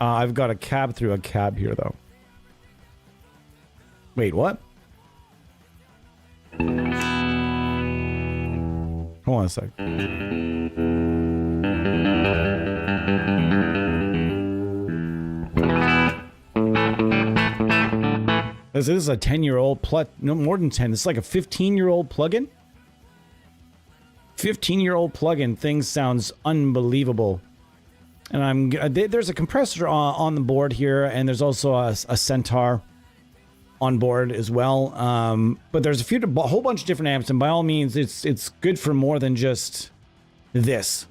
I've got a cab through a cab here, though. Wait, what? Hold on a sec. This is a 10-year-old no more than 10. This is like a 15-year-old plugin. 15-year-old plugin. Thing sounds unbelievable. And there's a compressor on the board here, and there's also a Centaur on board as well. But there's a whole bunch of different amps, and by all means, it's good for more than just this.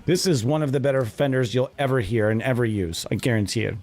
This is one of the better Fenders you'll ever hear and ever use. I guarantee it.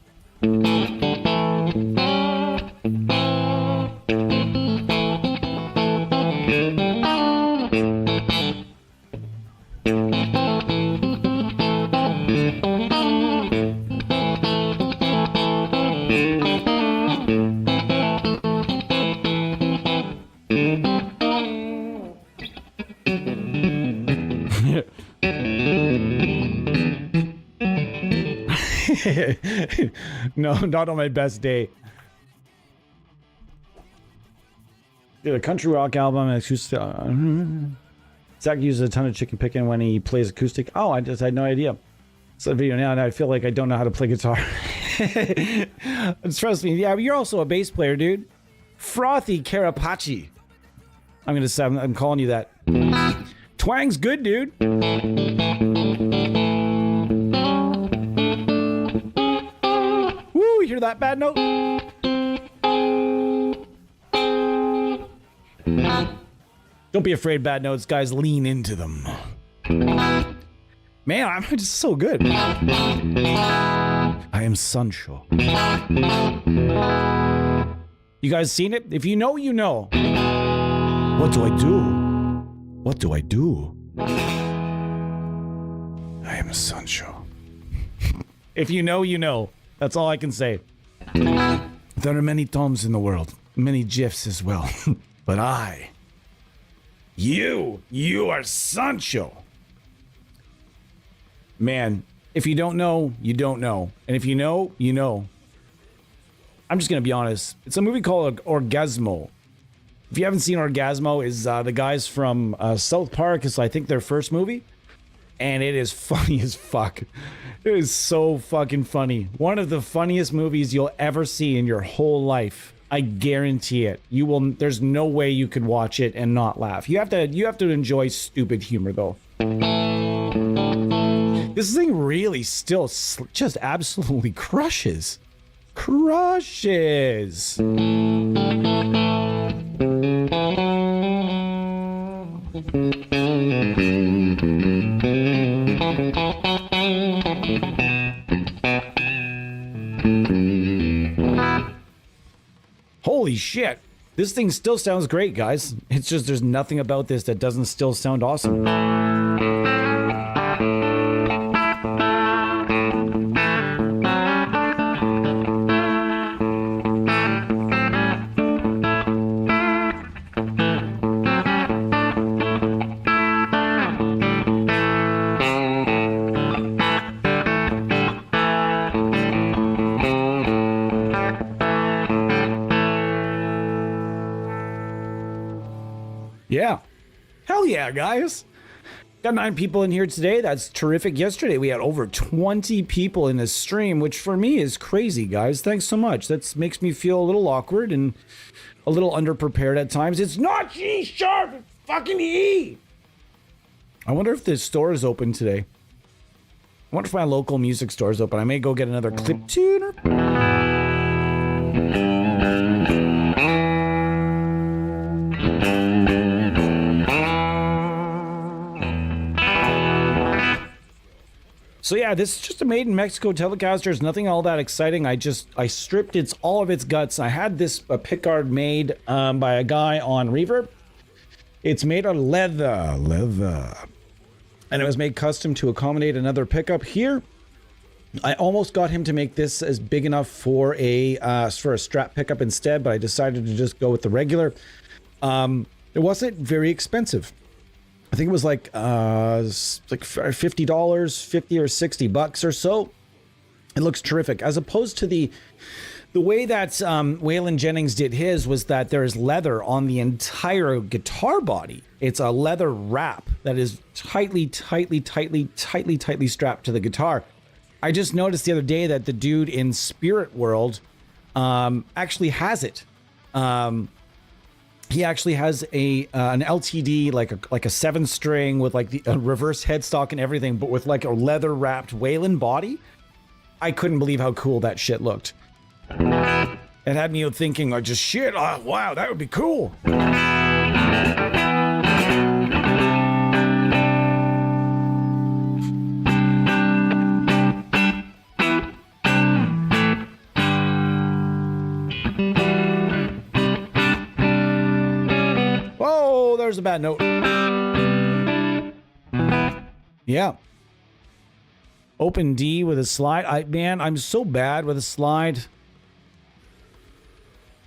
No, not on my best day. Yeah, the country rock album, acoustic. Zach uses a ton of chicken picking when he plays acoustic. Oh, I just had no idea. So video now, and I feel like I don't know how to play guitar. Trust me. Yeah, but you're also a bass player, dude. Frothy Carapace. I'm calling you that. Twang's good, dude. Woo, you hear that bad note? Don't be afraid, bad notes, guys. Lean into them. Man, I'm just so good. I am Sancho. You guys seen it? If you know, you know. What do I do? What do I do? I am Sancho. If you know, you know. That's all I can say. There are many Toms in the world. Many GIFs as well. But you are Sancho. Man, if you don't know, you don't know. And if you know, you know. I'm just going to be honest. It's a movie called Orgasmo. If you haven't seen Orgasmo, is the guys from South Park. It's, I think, their first movie. And it is funny as fuck. It is so fucking funny. One of the funniest movies you'll ever see in your whole life. I guarantee it. You will. There's no way you could watch it and not laugh. You have to enjoy stupid humor, though. This thing really still just absolutely crushes. Crushes. Holy shit. This thing still sounds great, guys. It's just there's nothing about this that doesn't still sound awesome. Yeah. Hell yeah, guys. Got 9 people in here today. That's terrific. Yesterday, we had over 20 people in this stream, which for me is crazy, guys. Thanks so much. That makes me feel a little awkward and a little underprepared at times. It's not G sharp, it's fucking E. I wonder if the store is open today. I wonder if my local music store is open. I may go get another clip tuner. So yeah, this is just a made in Mexico Telecaster. There's nothing all that exciting. I stripped all of its guts. I had this pickguard made by a guy on Reverb. It's made of leather. And it was made custom to accommodate another pickup here. I almost got him to make this as big enough for a strap pickup instead, but I decided to just go with the regular. It wasn't very expensive. I think it was like $50, 50 or $60 or so. It looks terrific. As opposed to the way that Waylon Jennings did his was that there is leather on the entire guitar body. It's a leather wrap that is tightly strapped to the guitar. I just noticed the other day that the dude in Spirit World actually has it. He actually has an LTD, like a 7-string with like the reverse headstock and everything, but with like a leather wrapped Waylon body. I couldn't believe how cool that shit looked. It had me thinking like, just shit, oh, wow, that would be cool. Whoa, there's a bad note. Yeah. Open D with a slide. I'm so bad with a slide.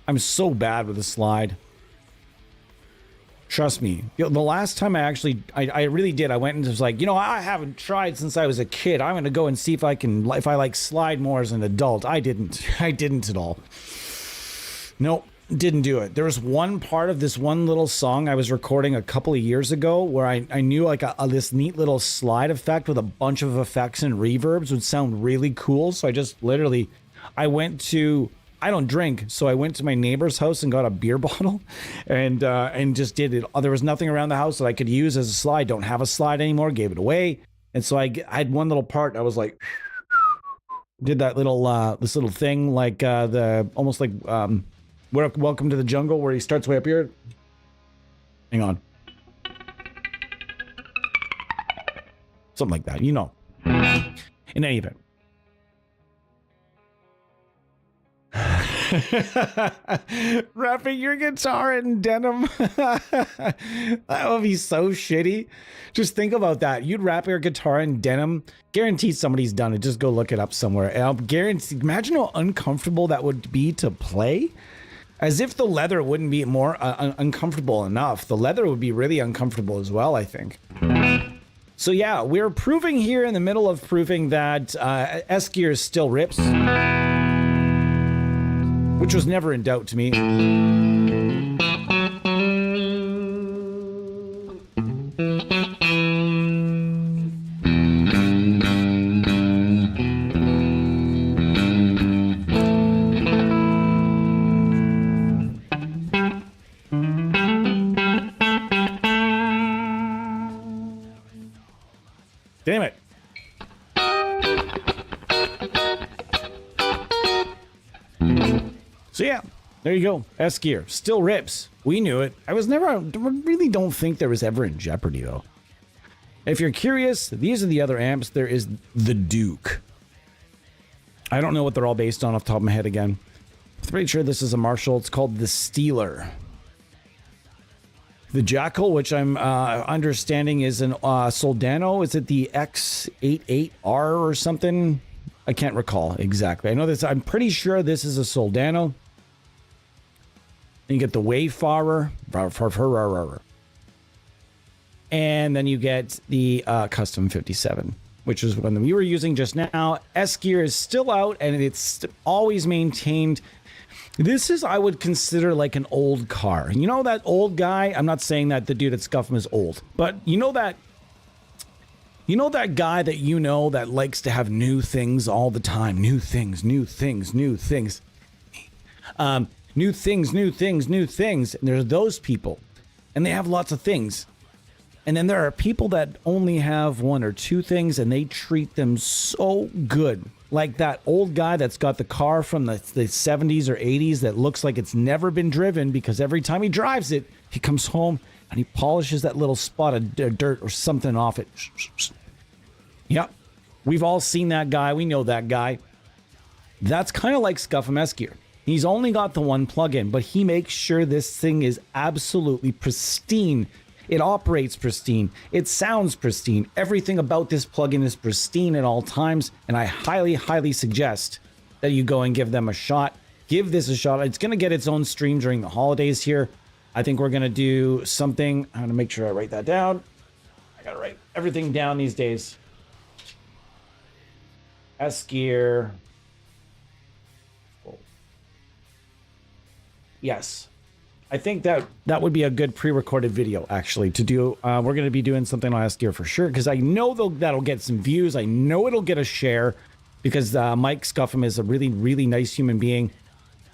I'm so bad with a slide. Trust me. The last time I really did, I went and was like, I haven't tried since I was a kid. I'm going to go and see if I like slide more as an adult. I didn't at all. Nope. Didn't do it. There was one part of this one little song I was recording a couple of years ago where I knew like this neat little slide effect with a bunch of effects and reverbs would sound really cool. So I just literally, I don't drink, so I went to my neighbor's house and got a beer bottle and just did it. There was nothing around the house that I could use as a slide. Don't have a slide anymore, gave it away. And so I had one little part. I was like, did that little, this little thing like almost like, Welcome to the Jungle, where he starts way up here. Hang on. Something like that, In any event. Wrapping your guitar in denim. That would be so shitty. Just think about that. You'd wrap your guitar in denim. Guarantee somebody's done it. Just go look it up somewhere. And I'll guarantee. Imagine how uncomfortable that would be to play. As if the leather wouldn't be more uncomfortable enough. The leather would be really uncomfortable as well, I think. So yeah, we're proving here in the middle of proving that S-Gear still rips. Which was never in doubt to me. Damn it. So yeah, there you go. S-Gear still rips. We knew it. I really don't think there was ever in jeopardy though. If you're curious, these are the other amps. There is the Duke. I don't know what they're all based on off the top of my head again. I'm pretty sure this is a Marshall. It's called the Steeler. The Jackal, which I'm understanding is an Soldano. Is it the X88R or something? I can't recall exactly. I know this. I'm pretty sure this is a Soldano. And you get the Wayfarer. And then you get the Custom 57, which is one that we were using just now. S-Gear is still out, and it's always maintained. This is, I would consider like an old car. You know that old guy? I'm not saying that the dude at Scuffham is old, but you know that guy that that likes to have new things all the time. New things, new things, new things. New things, new things, new things. And there's those people. And they have lots of things. And then there are people that only have one or two things and they treat them so good. Like that old guy that's got the car from the 70s or 80s that looks like it's never been driven because every time he drives it, he comes home and he polishes that little spot of dirt or something off it. Yep. We've all seen that guy. We know that guy. That's kind of like Scuffham Eskier. He's only got the one plug-in, but he makes sure this thing is absolutely pristine. It operates pristine. It sounds pristine. Everything about this plugin is pristine at all times, and I highly, highly suggest that you go and give them a shot. Give this a shot. It's going to get its own stream during the holidays here. I think we're going to do something. I'm going to make sure I write that down. I got to write everything down these days. Eskier. Yes. I think that would be a good pre-recorded video, actually, to do. We're going to be doing something last year for sure, because I know that'll get some views. I know it'll get a share, because Mike Scuffham is a really, really nice human being.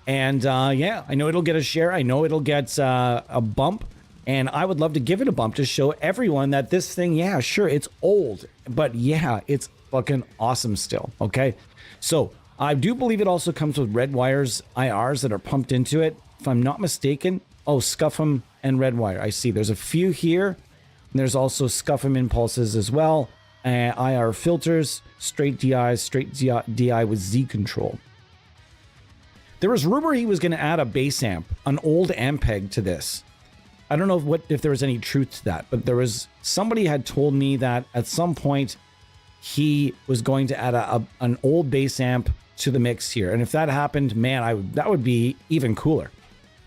And yeah, I know it'll get a share. I know it'll get a bump. And I would love to give it a bump to show everyone that this thing, yeah, sure, it's old. But yeah, it's fucking awesome still, okay? So I do believe it also comes with red wires, IRs that are pumped into it. If I'm not mistaken, oh, Scuffham and Redwire. I see there's a few here. And there's also Scuffham impulses as well. IR filters, straight DI with Z control. There was rumor he was going to add a bass amp, an old Ampeg to this. I don't know if there was any truth to that, but somebody had told me that at some point he was going to add an old bass amp to the mix here. And if that happened, man, that would be even cooler.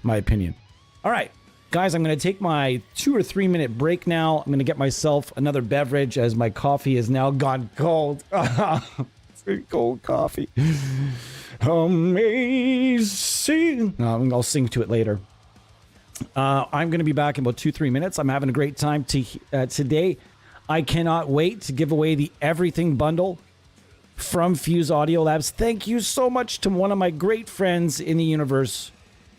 My opinion. All right, guys, I'm going to take my 2 or 3 minute break now. I'm going to get myself another beverage as my coffee has now gone cold. It's cold coffee. Amazing. I'll sing to it later. I'm going to be back in about 2-3 minutes. I'm having a great time today. I cannot wait to give away the Everything Bundle from Fuse Audio Labs. Thank you so much to one of my great friends in the universe,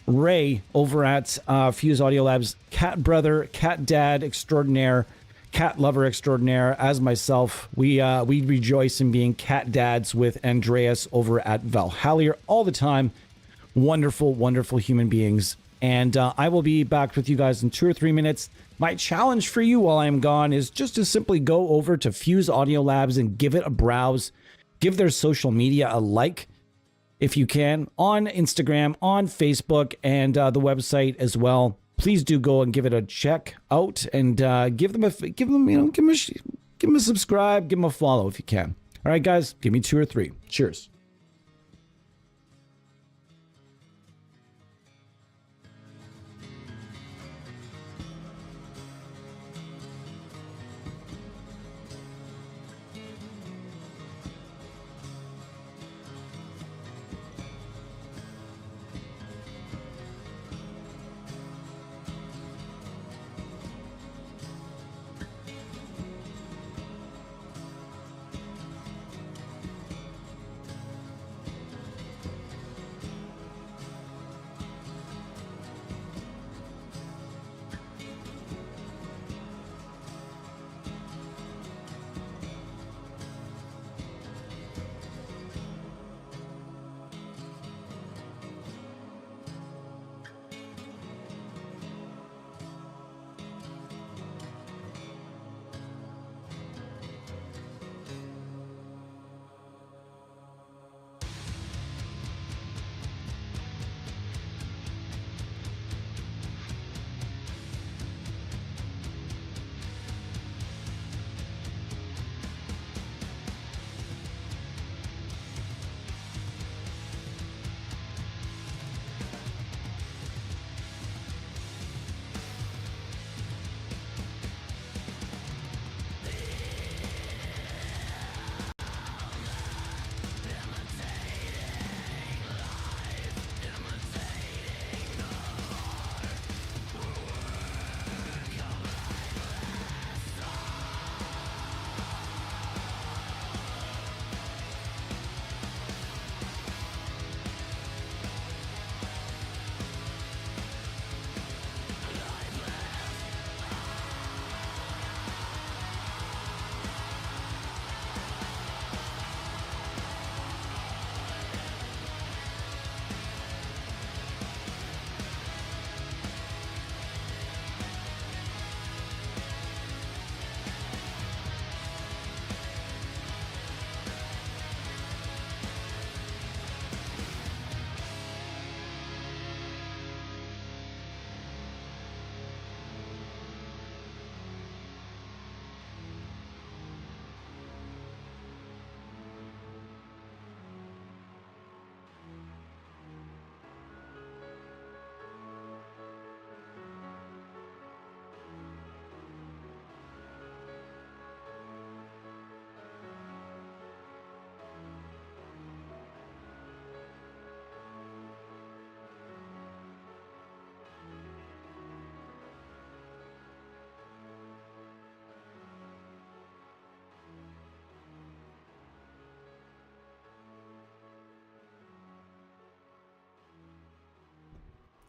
Ray, over at Fuse Audio Labs, cat brother, cat dad extraordinaire, cat lover extraordinaire, as myself. We rejoice in being cat dads with Andreas over at Valhalla all the time. Wonderful, wonderful human beings. And I will be back with you guys in 2 or 3 minutes. My challenge for you while I'm gone is just to simply go over to Fuse Audio Labs and give it a browse. Give their social media a like, if you can, on Instagram, on Facebook, and the website as well. Please do go and give it a check out, and give them a subscribe, give them a follow if you can. All right, guys, give me 2 or 3. Cheers.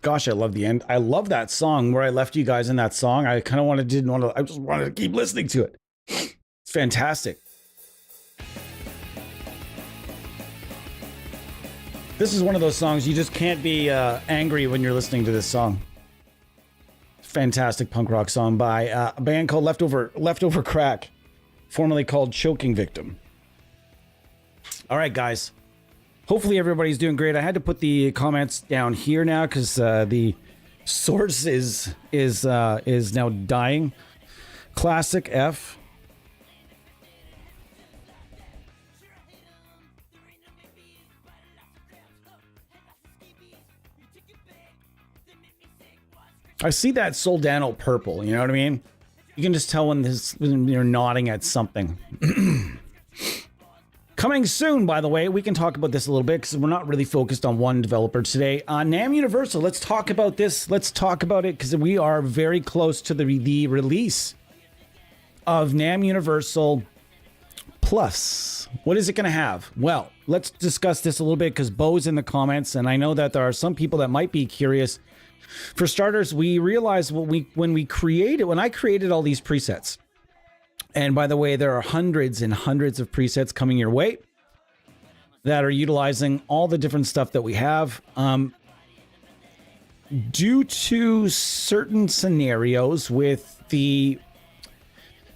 Gosh, I love the end. I love that song where I left you guys in that song. I kind of I just wanted to keep listening to it. It's fantastic. This is one of those songs you just can't be angry when you're listening to this song. Fantastic punk rock song by a band called Leftover Crack, formerly called Choking Victim. All right, guys. Hopefully everybody's doing great. I had to put the comments down here now because the source is now dying. Classic F. I see that Soldano purple, you know what I mean? You can just tell when you're nodding at something. Coming soon, by the way, we can talk about this a little bit because we're not really focused on one developer today. NAMM Universal, let's talk about this. Let's talk about it because we are very close to the release of NAMM Universal Plus. What is it going to have? Well, let's discuss this a little bit because Bo's in the comments, and I know that there are some people that might be curious. For starters, we realized when I created all these presets, and by the way, there are hundreds and hundreds of presets coming your way that are utilizing all the different stuff that we have. Due to certain scenarios with the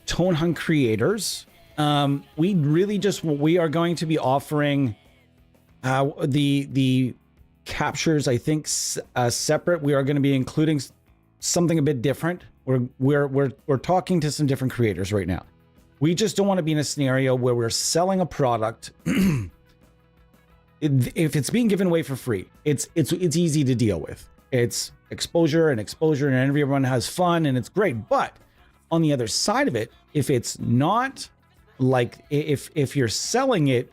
Tone Hunt creators, we are going to be offering the captures, I think, separate. We are going to be including something a bit different. We're talking to some different creators right now. We just don't want to be in a scenario where we're selling a product. If it's being given away for free, it's easy to deal with. It's exposure and everyone has fun and it's great. But on the other side of it, if it's not like, if you're selling it,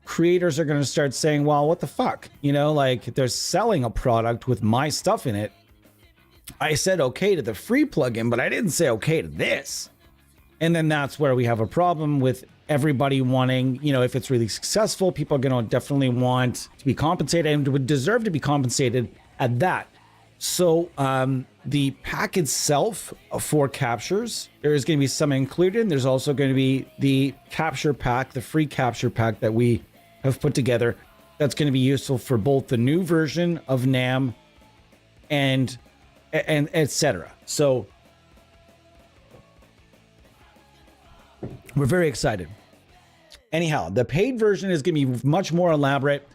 creators are going to start saying, well, what the fuck? You know, like they're selling a product with my stuff in it. I said okay to the free plugin, but I didn't say okay to this. And then that's where we have a problem with everybody wanting, you know, if it's really successful, people are going to definitely want to be compensated and would deserve to be compensated at that. So the pack itself for captures, there is going to be some included. There's also going to be the capture pack, the free capture pack that we have put together. That's going to be useful for both the new version of NAMM and etc. So we're very excited. Anyhow, the paid version is going to be much more elaborate.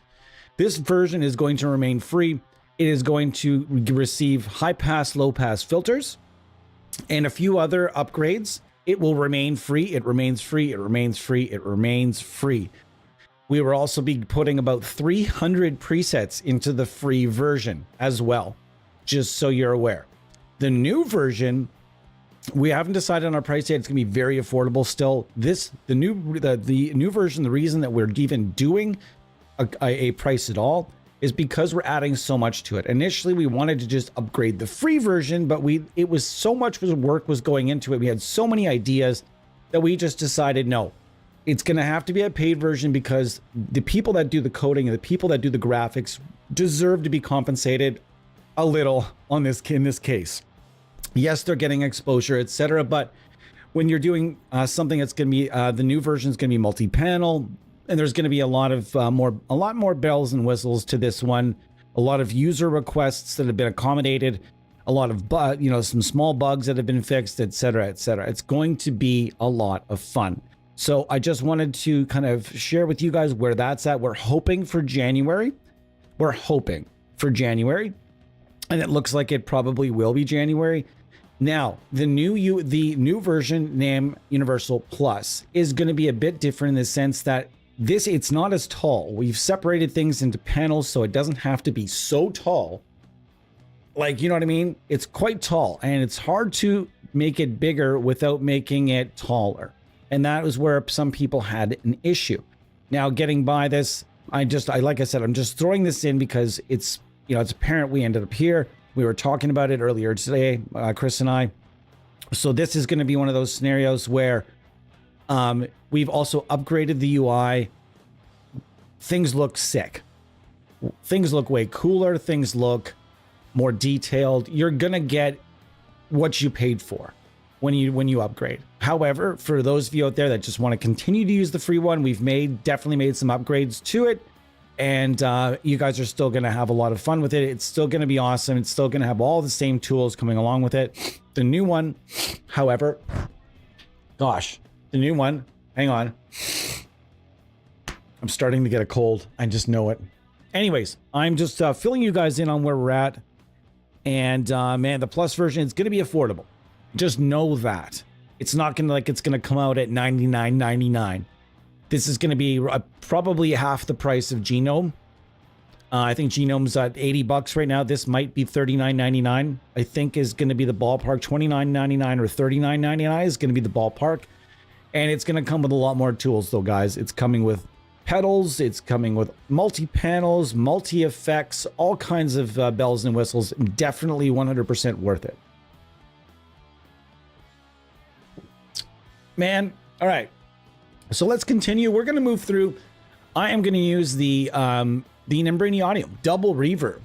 This version is going to remain free. It is going to receive high pass, low pass filters and a few other upgrades. It will remain free. It remains free. It remains free. It remains free. We will also be putting about 300 presets into the free version as well, just so you're aware. The new version, we haven't decided on our price yet. It's going to be very affordable still. The new version, the reason that we're even doing a price at all is because we're adding so much to it. Initially, we wanted to just upgrade the free version, but it was so much work was going into it. We had so many ideas that we just decided, no, it's going to have to be a paid version because the people that do the coding and the people that do the graphics deserve to be compensated a little in this case. Yes, they're getting exposure, etc. But when you're doing something that's going to be the new version is going to be multi-panel, and there's going to be a lot more bells and whistles to this one. A lot of user requests that have been accommodated, a lot of some small bugs that have been fixed, etc., etc. It's going to be a lot of fun. So I just wanted to kind of share with you guys where that's at. We're hoping for January. And it looks like it probably will be January. Now, the new version, NAMM Universal Plus, is going to be a bit different in the sense that it's not as tall. We've separated things into panels so it doesn't have to be so tall. Like, you know what I mean? It's quite tall, and it's hard to make it bigger without making it taller. And that was where some people had an issue. Now, getting by this, like I said, I'm just throwing this in because it's apparent we ended up here. We were talking about it earlier today, Chris and I. So this is going to be one of those scenarios where we've also upgraded the UI. Things look sick. Things look way cooler. Things look more detailed. You're gonna get what you paid for when you upgrade. However, for those of you out there that just want to continue to use the free one, we've definitely made some upgrades to it, and you guys are still gonna have a lot of fun with it. It's still gonna be awesome. It's still gonna have all the same tools coming along with it. The new one, however, gosh, the new one, hang on. I'm starting to get a cold. I just know it. Anyways, I'm just filling you guys in on where we're at. And man, the Plus version is going to be affordable. Just know that. It's not going to it's going to come out at $99.99. This is going to be probably half the price of Genome. I think Genome's at $80 right now. This might be $39.99. I think is going to be the ballpark. $29.99 or $39.99 is going to be the ballpark. And it's going to come with a lot more tools though, guys. It's coming with pedals, it's coming with multi-panels, multi-effects, all kinds of bells and whistles. Definitely 100% worth it. Man, all right. So let's continue. We're going to move through. I am going to use the Nembrini Audio double reverb.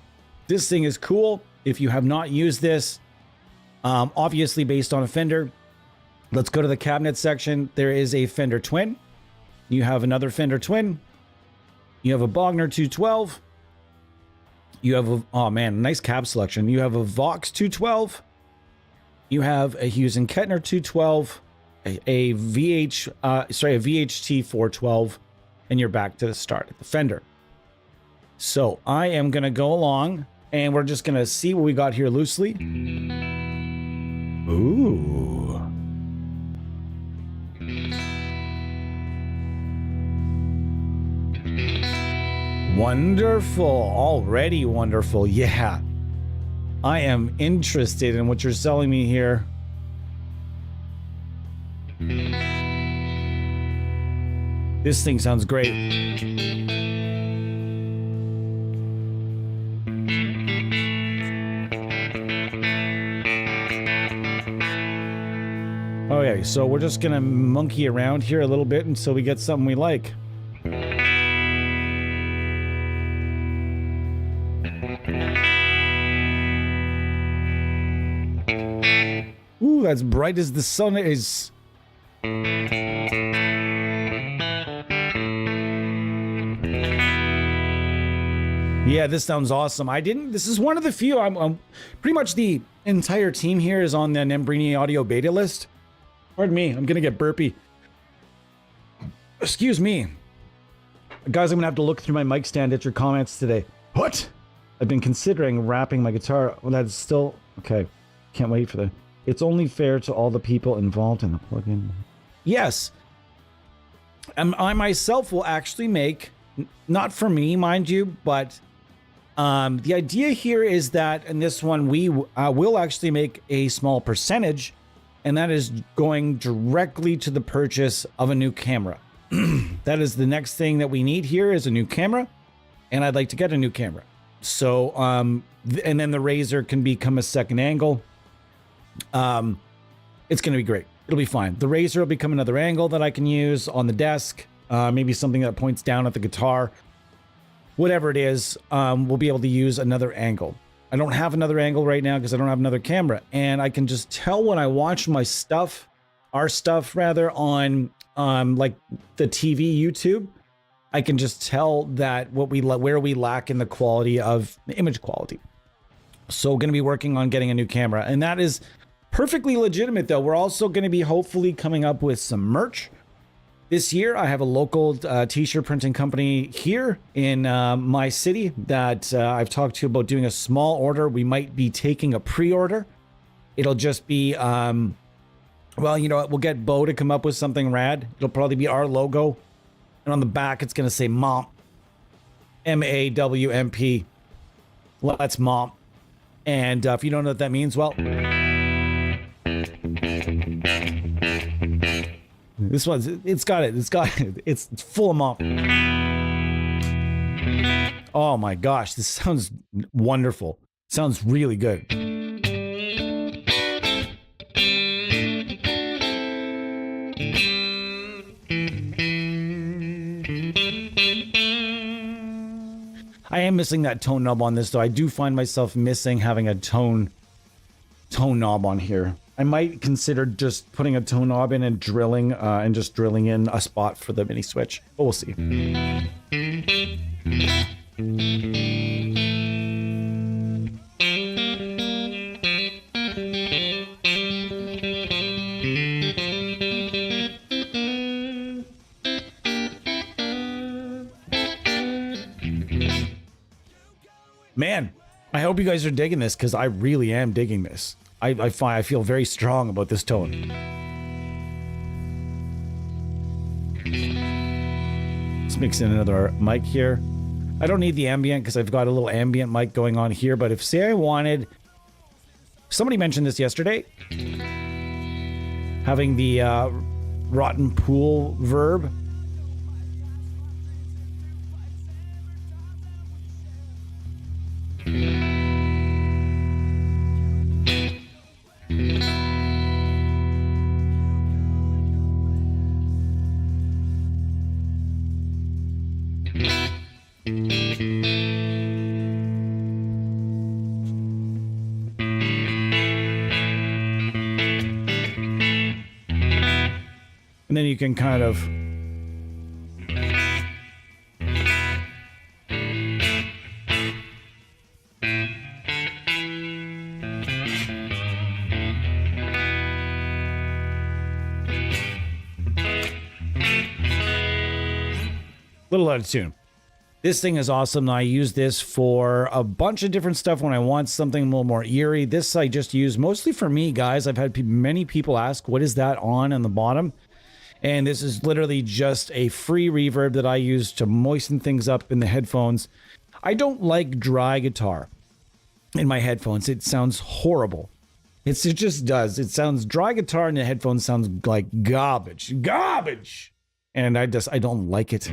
This thing is cool. If you have not used this, obviously based on a Fender, let's go to the cabinet section. There is a Fender Twin. You have another Fender Twin. You have a Bogner 212. You have a, oh man, nice cab selection. You have a Vox 212. You have a Hughes and Kettner 212, a VHT 412, and you're back to the start at the Fender. So I am gonna go along and we're just gonna see what we got here loosely. Ooh. Wonderful. Already wonderful. Yeah. I am interested in what you're selling me here. This thing sounds great. Okay, so we're just gonna monkey around here a little bit until we get something we like. Ooh, as bright as the sun is. Yeah, this sounds awesome. This is one of the few, I'm pretty much the entire team here is on the Nembrini Audio beta list. Pardon me, I'm gonna get burpy. Excuse me. Guys, I'm gonna have to look through my mic stand at your comments today. What? I've been considering wrapping my guitar. Well, that's still, okay. Can't wait for that. It's only fair to all the people involved in the plugin. Yes. I myself will actually make, not for me, mind you, but the idea here is that in this one, we will actually make a small percentage, and that is going directly to the purchase of a new camera. That is the next thing that we need here is a new camera, and I'd like to get a new camera. So, and then the Razor can become a second angle. It's going to be great. It'll be fine. The Razor will become another angle that I can use on the desk. Maybe something that points down at the guitar. Whatever it is, we'll be able to use another angle. I don't have another angle right now because I don't have another camera. And I can just tell when I watch my stuff, our stuff rather, on like the TV YouTube, I can just tell that where we lack in the quality of the image quality. So going to be working on getting a new camera, and that is perfectly legitimate though. We're also going to be hopefully coming up with some merch this year. I have a local t-shirt printing company here in my city that I've talked to about doing a small order. We might be taking a pre-order. It'll just be, well, you know what? We'll get Bo to come up with something rad. It'll probably be our logo. And on the back, it's going to say MOMP. M-A-W-M-P. Let's MOMP. And if you don't know what that means, well, this one's, it's full of MOMP. Oh my gosh, this sounds wonderful. Sounds really good. I am missing that tone knob on this, though. I do find myself missing having a tone knob on here. I might consider just putting a tone knob in and drilling in a spot for the mini switch, but we'll see. Man, I hope you guys are digging this, because I really am digging this. I feel very strong about this tone. Let's mix in another mic here. I don't need the ambient because I've got a little ambient mic going on here, but if, say I wanted... Somebody mentioned this yesterday. Having the rotten pool verb. And then you can kind of little out of tune. This thing is awesome. I use this for a bunch of different stuff when I want something a little more eerie. This I just use mostly for me, guys. I've had many people ask, what is that on the bottom? And this is literally just a free reverb that I use to moisten things up in the headphones. I don't like dry guitar in my headphones. It sounds horrible. It just does. It sounds dry guitar in the headphones sounds like garbage. Garbage! And I don't like it.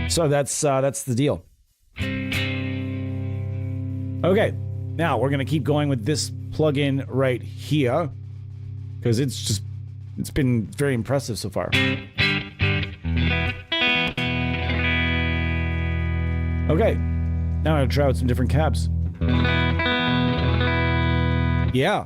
So that's the deal. Okay, now we're gonna keep going with this plugin right here because it's been very impressive so far. Okay, now I'm gonna try out some different cabs. Yeah.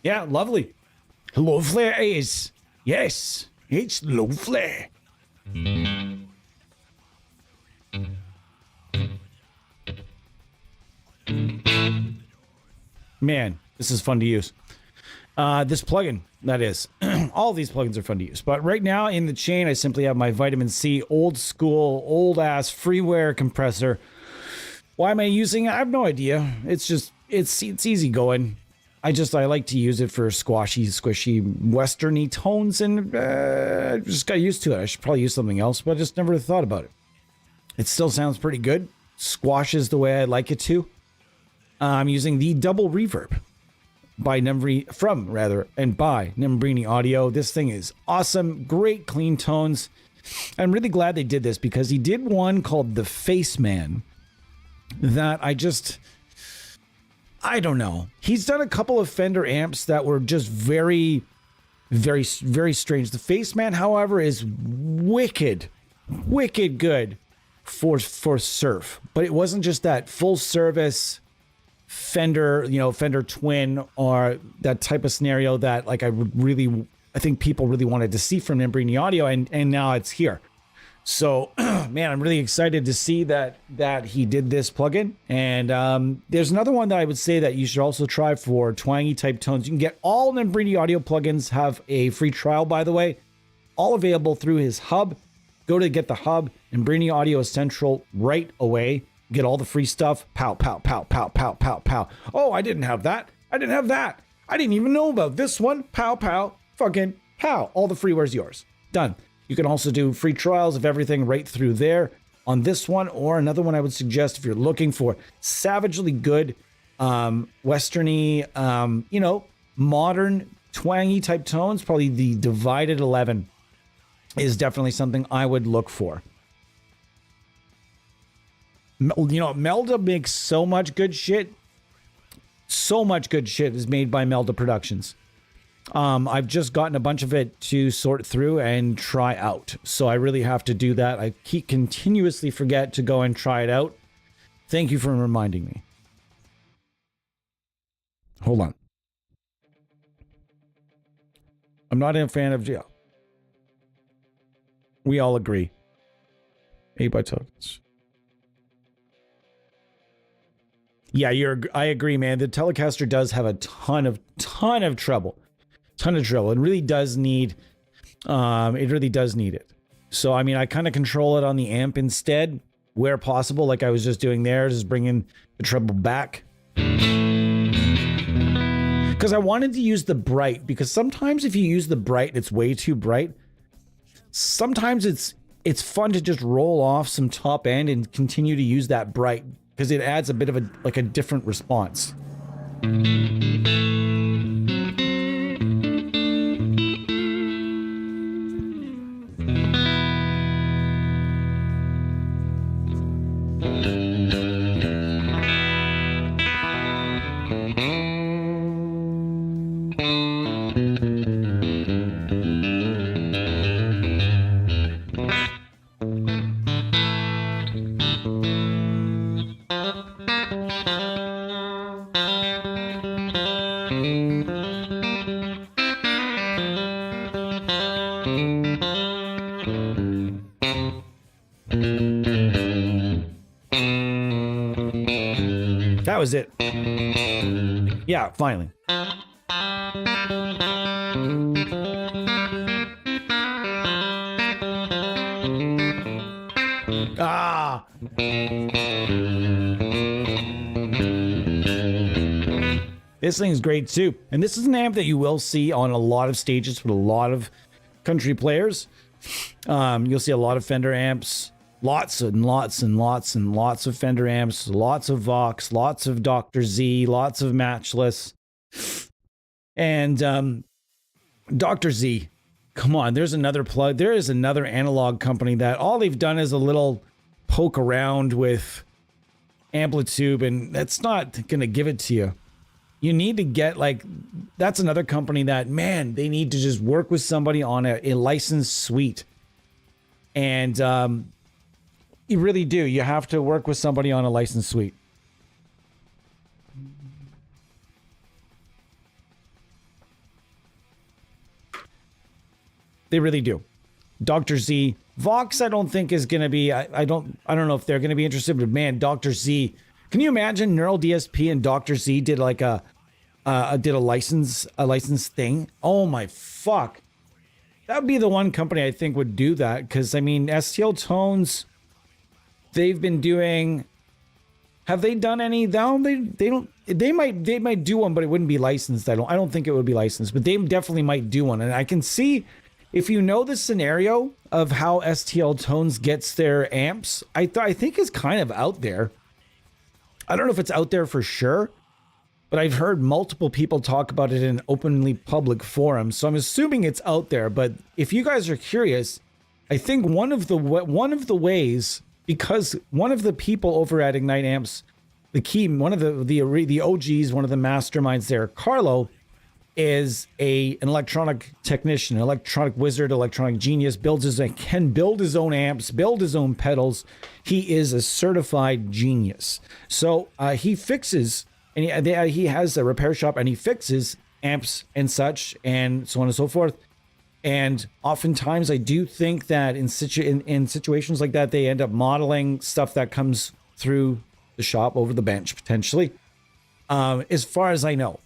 Yeah, lovely. Lovely it is. Yes, it's lovely. Man, this is fun to use. This plugin, that is. All these plugins are fun to use. But right now in the chain, I simply have my Vitamin C old school, old ass freeware compressor. Why am I using it? I have no idea. It's just, it's easy going. I like to use it for squashy, squishy, westerny tones, and just got used to it. I should probably use something else, but I just never thought about it. It still sounds pretty good. Squashes the way I like it to. I'm using the double reverb by Nembrini Audio. This thing is awesome. Great clean tones. I'm really glad they did this because he did one called the Face Man that I don't know. He's done a couple of Fender amps that were just very, very, very strange. The Face Man, however, is wicked good for surf. But it wasn't just that full service Fender, Fender Twin or that type of scenario that like I would really I think people really wanted to see from Nambrini Audio, and now it's here. So, man, I'm really excited to see that he did this plugin. And there's another one that I would say that you should also try for twangy type tones. You can get all Nambrini Audio plugins, have a free trial, by the way, all available through his hub. Go to get the hub, Nambrini Audio Central right away. Get all the free stuff. Pow, pow, pow, pow, pow, pow, pow. Oh, I didn't have that. I didn't have that. I didn't even know about this one. Pow, pow, fucking pow. All the freeware's yours. Done. You can also do free trials of everything right through there on this one, or another one I would suggest if you're looking for savagely good, westerny, modern, twangy type tones. Probably the Divided 11 is definitely something I would look for. Melda makes so much good shit. So much good shit is made by Melda Productions. I've just gotten a bunch of it to sort through and try out. So I really have to do that. I continuously forget to go and try it out. Thank you for reminding me. Hold on. I'm not a fan of jail. We all agree. 8 by tokens. Yeah, I agree, man. The Telecaster does have a ton of trouble. Ton of trouble. It really does need it. So, I mean, I kind of control it on the amp instead, where possible, like I was just doing there, just bringing the treble back. Because I wanted to use the bright, because sometimes if you use the bright, it's way too bright. Sometimes it's fun to just roll off some top end and continue to use that bright, because it adds a bit of a different response. That was it. Yeah, finally. Ah! This thing's great too. And this is an amp that you will see on a lot of stages with a lot of country players. You'll see a lot of Fender amps. Lots and lots and lots and lots of Fender amps, lots of Vox, lots of Dr. Z, lots of Matchless. And Dr. Z, come on, there's another plug. There is another analog company that all they've done is a little poke around with Amplitude, and that's not going to give it to you. You need to get, that's another company that, man, they need to just work with somebody on a licensed suite. And, you really do. You have to work with somebody on a licensed suite. They really do. Dr. Z. Vox, I don't think is going to be, I don't know if they're going to be interested, but man, Dr. Z. Can you imagine Neural DSP and Dr. Z did like a license thing? Oh my fuck. That would be the one company I think would do that. Cause I mean, STL Tones, they've been doing, have they done any? No, they might do one, but it wouldn't be licensed. I don't think it would be licensed, but they definitely might do one. And I can see, if you know the scenario of how STL Tones gets their amps, I think is kind of out there. I don't know if it's out there for sure, but I've heard multiple people talk about it in openly public forums. So I'm assuming it's out there, but if you guys are curious, I think one of the ways, because one of the people over at Ignite Amps, one of the OGs, one of the masterminds there, Carlo, is an electronic technician, an electronic wizard, electronic genius, can build his own amps, build his own pedals. He is a certified genius. So he fixes, and he has a repair shop, and he fixes amps and such, and so on and so forth. And oftentimes I do think that in situations like that, they end up modeling stuff that comes through the shop over the bench, potentially. As far as I know,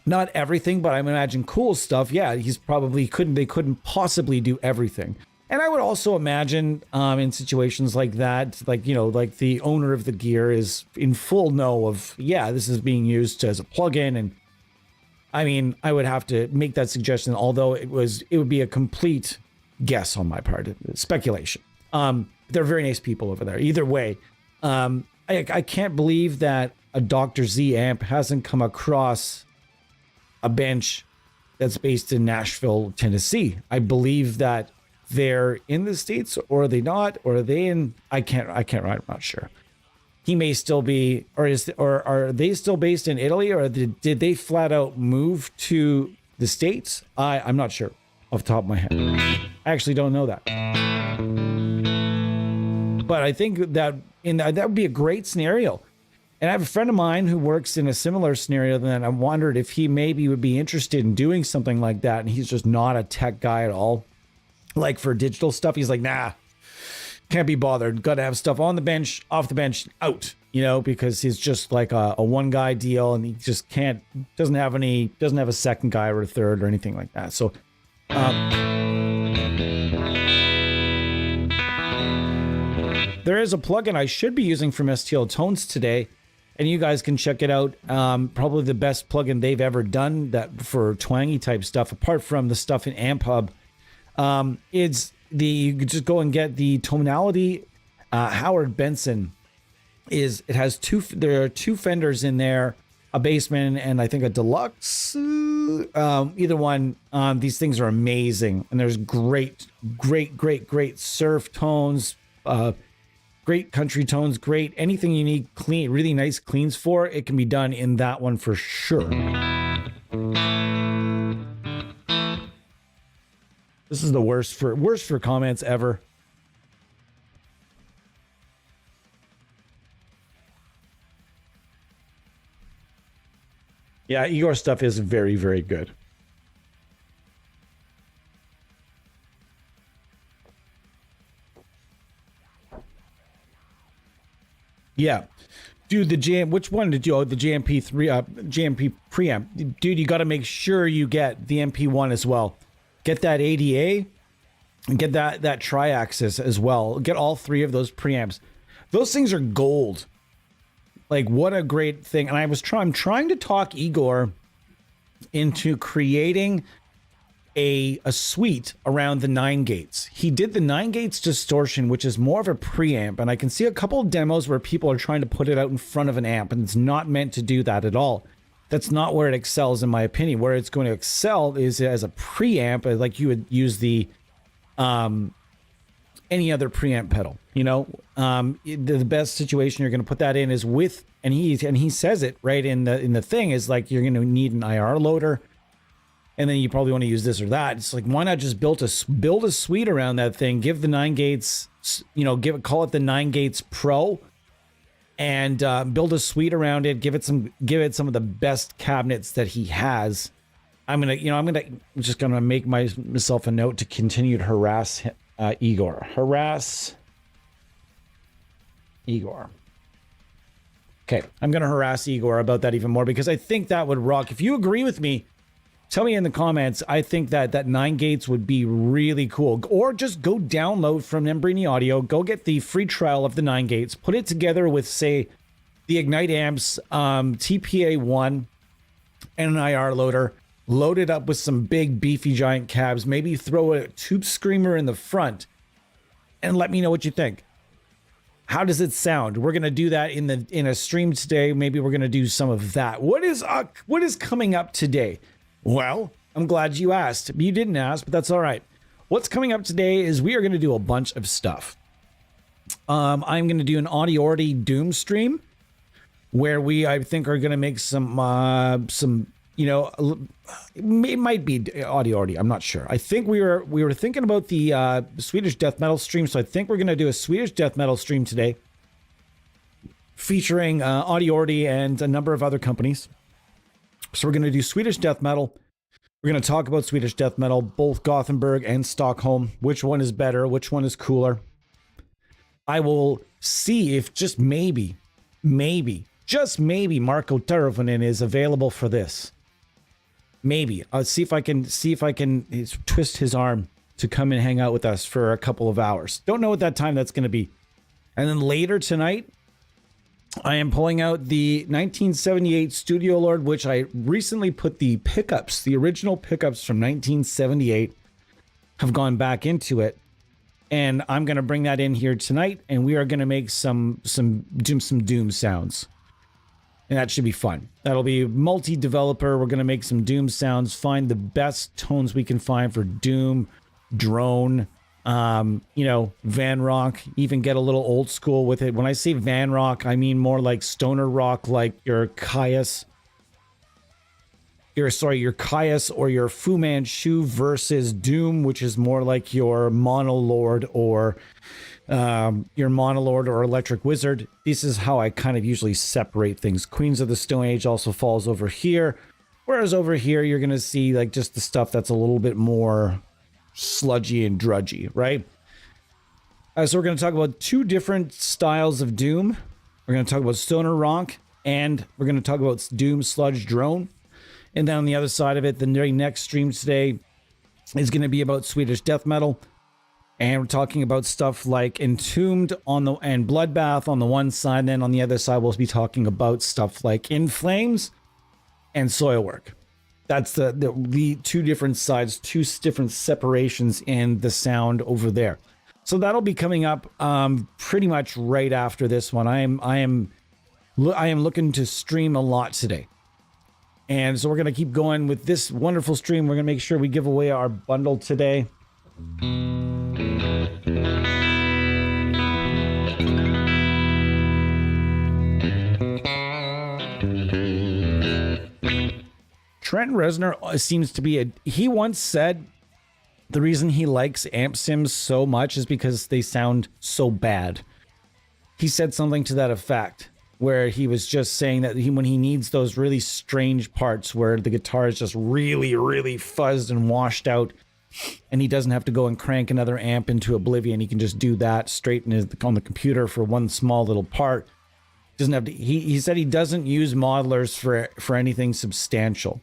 not everything, but I imagine cool stuff. Yeah, they couldn't possibly do everything. And I would also imagine in situations like that, like, like the owner of the gear is in full know of, yeah, this is being used as a plugin. And I mean, I would have to make that suggestion, although it would be a complete guess on my part, speculation. They're very nice people over there. Either way, I can't believe that a Dr. Z amp hasn't come across a bench that's based in Nashville, Tennessee. I believe that they're in the States, or are they not, or are they in? I'm not sure. He may still be, or are they still based in Italy, or did they flat out move to the States? I'm not sure off the top of my head. I actually don't know that. But I think that that would be a great scenario. And I have a friend of mine who works in a similar scenario, and I wondered if he maybe would be interested in doing something like that. And he's just not a tech guy at all. Like for digital stuff, he's like, nah, can't be bothered. Got to have stuff on the bench, off the bench, out, because he's just like a one guy deal, and he just doesn't have a second guy or a third or anything like that. So, there is a plugin I should be using from STL Tones today, and you guys can check it out. Probably the best plugin they've ever done that for twangy type stuff, apart from the stuff in Amp Hub. You could just go and get the tonality. Howard Benson there are two Fenders in there, a Bassman and I think a Deluxe. Either one. These things are amazing, and there's great surf tones, great country tones, great anything you need clean, really nice cleans for. It can be done in that one for sure. This is the worst for comments ever. Yeah, Igor stuff is very, very good. Yeah. Dude, which one did you, the JMP preamp? Dude, you got to make sure you get the MP1 as well. Get that ADA and get that tri-axis as well. Get all three of those preamps. Those things are gold. Like, what a great thing. And I'm trying to talk Igor into creating a suite around the 9 gates. He did the 9 gates distortion, which is more of a preamp. And I can see a couple of demos where people are trying to put it out in front of an amp, and it's not meant to do that at all. That's not where it excels, in my opinion. Where it's going to excel is as a preamp, like you would use the any other preamp pedal. The best situation you're going to put that in is with, and he says it right in the thing, is like you're going to need an IR loader, and then you probably want to use this or that. It's like, why not just build a suite around that thing? Give the 9 gates, call it the 9 gates Pro. And build a suite around it. Give it some of the best cabinets that he has. I'm just gonna make myself a note to continue to harass Igor. Harass Igor. Okay, I'm gonna harass Igor about that even more, because I think that would rock. If you agree with me, tell me in the comments. I think that 9 gates would be really cool. Or just go download from Embrini Audio, go get the free trial of the 9 gates, put it together with, say, the Ignite Amps TPA1 and an IR loader, load it up with some big beefy giant cabs, maybe throw a tube screamer in the front, and let me know what you think. How does it sound? We're gonna do that in a stream today. Maybe we're gonna do some of that. What is coming up today? Well, I'm glad you asked. You didn't ask, but that's all right. What's coming up today is we are going to do a bunch of stuff. I'm going to do an Audiority Doom stream where I think, are going to make some, it might be Audiority. I'm not sure. I think we were thinking about the Swedish death metal stream, so I think we're going to do a Swedish death metal stream today, featuring Audiority and a number of other companies. So we're going to do Swedish death metal. We're going to talk about Swedish death metal, both Gothenburg and Stockholm. Which one is better? Which one is cooler? I will see if just maybe, just maybe Marco Tervonen is available for this. Maybe. I'll see if I can twist his arm to come and hang out with us for a couple of hours. Don't know what that time that's going to be. And then later tonight, I am pulling out the 1978 Studio Lord, which I recently put the pickups, the original pickups from 1978, have gone back into it. And I'm going to bring that in here tonight, and we are going to make some Doom sounds. And that should be fun. That'll be multi-developer. We're going to make some Doom sounds, find the best tones we can find for Doom, drone, van rock, even get a little old school with it. When I say van rock, I mean more like stoner rock, like your Caius or your Fu Manchu versus Doom, which is more like your Monolord or your Monolord or Electric Wizard. This is how I kind of usually separate things. Queens of the Stone Age also falls over here, whereas over here you're going to see like just the stuff that's a little bit more sludgy and drudgy, right? So we're going to talk about two different styles of Doom. We're going to talk about stoner rock, and we're going to talk about Doom sludge drone. And then on the other side of it, the very next stream today is going to be about Swedish death metal, and we're talking about stuff like Entombed and Bloodbath on the one side. And then on the other side, we'll be talking about stuff like In Flames and Soilwork. That's the two different sides, two different separations in the sound over there. So that'll be coming up pretty much right after this one. I am looking to stream a lot today. And so we're going to keep going with this wonderful stream. We're going to make sure we give away our bundle today. Trent Reznor seems to be he once said the reason he likes amp sims so much is because they sound so bad. He said something to that effect, where he was just saying that when he needs those really strange parts where the guitar is just really, really fuzzed and washed out, and he doesn't have to go and crank another amp into oblivion, he can just do that straight on the computer for one small little part. Doesn't have to. He said he doesn't use modelers for anything substantial.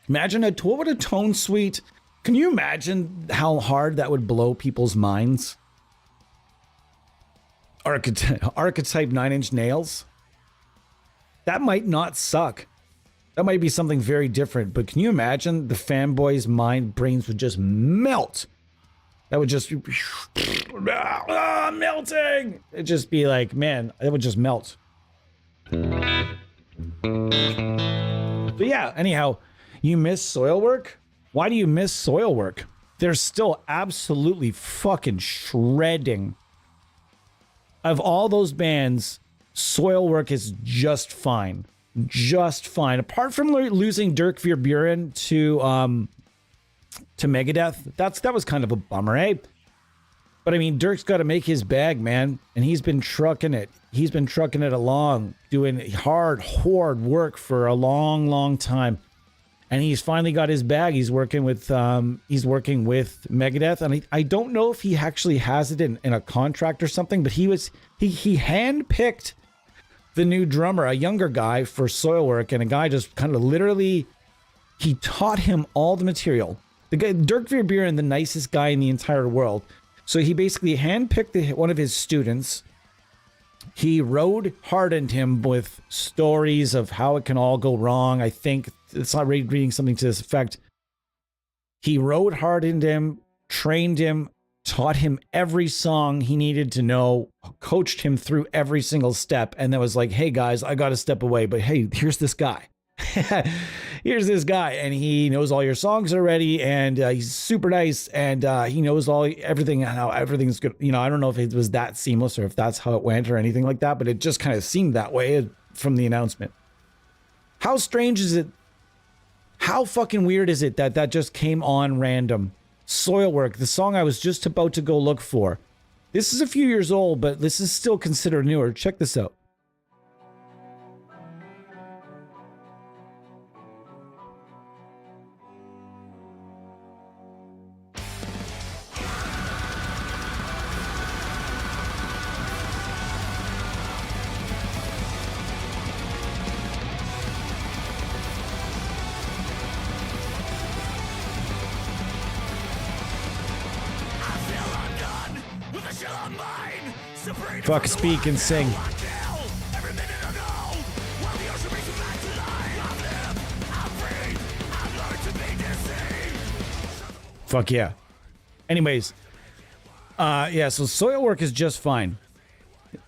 Imagine what would a tone suite? Can you imagine how hard that would blow people's minds? Archetype 9 Inch Nails. That might not suck. That might be something very different. But can you imagine the fanboys' brains would just melt? That would just be melting. It'd just be like, man, it would just melt. But yeah, anyhow. You miss Soilwork? Why do you miss Soilwork? They're still absolutely fucking shredding. Of all those bands, Soilwork is just fine. Just fine. Apart from losing Dirk Verburen to Megadeth, that was kind of a bummer, eh? But I mean, Dirk's got to make his bag, man, and he's been trucking it. He's been trucking it along, doing hard work for a long, long time. And he's finally got his bag. He's working with Megadeth, and I don't know if he actually has it in a contract or something. But he handpicked the new drummer, a younger guy, for Soilwork, and a guy just kind of literally he taught him all the material. The guy Dirk Verburen, the nicest guy in the entire world. So he basically handpicked one of his students. He hardened him with stories of how it can all go wrong. I think it's not reading something to this effect. He hardened him, trained him, taught him every song he needed to know, coached him through every single step, and then was like, hey guys, I got to step away, but hey, here's this guy. Here's this guy, and he knows all your songs already, and he's super nice, and he knows everything, how everything's good. You know, I don't know if it was that seamless or if that's how it went or anything like that, but it just kind of seemed that way from the announcement. How strange is it? How fucking weird is it that just came on random? Soilwork, the song I was just about to go look for. This is a few years old, but this is still considered newer. Check this out. Fuck, speak and sing. Fuck yeah. Anyways, yeah, so Soil Work is just fine.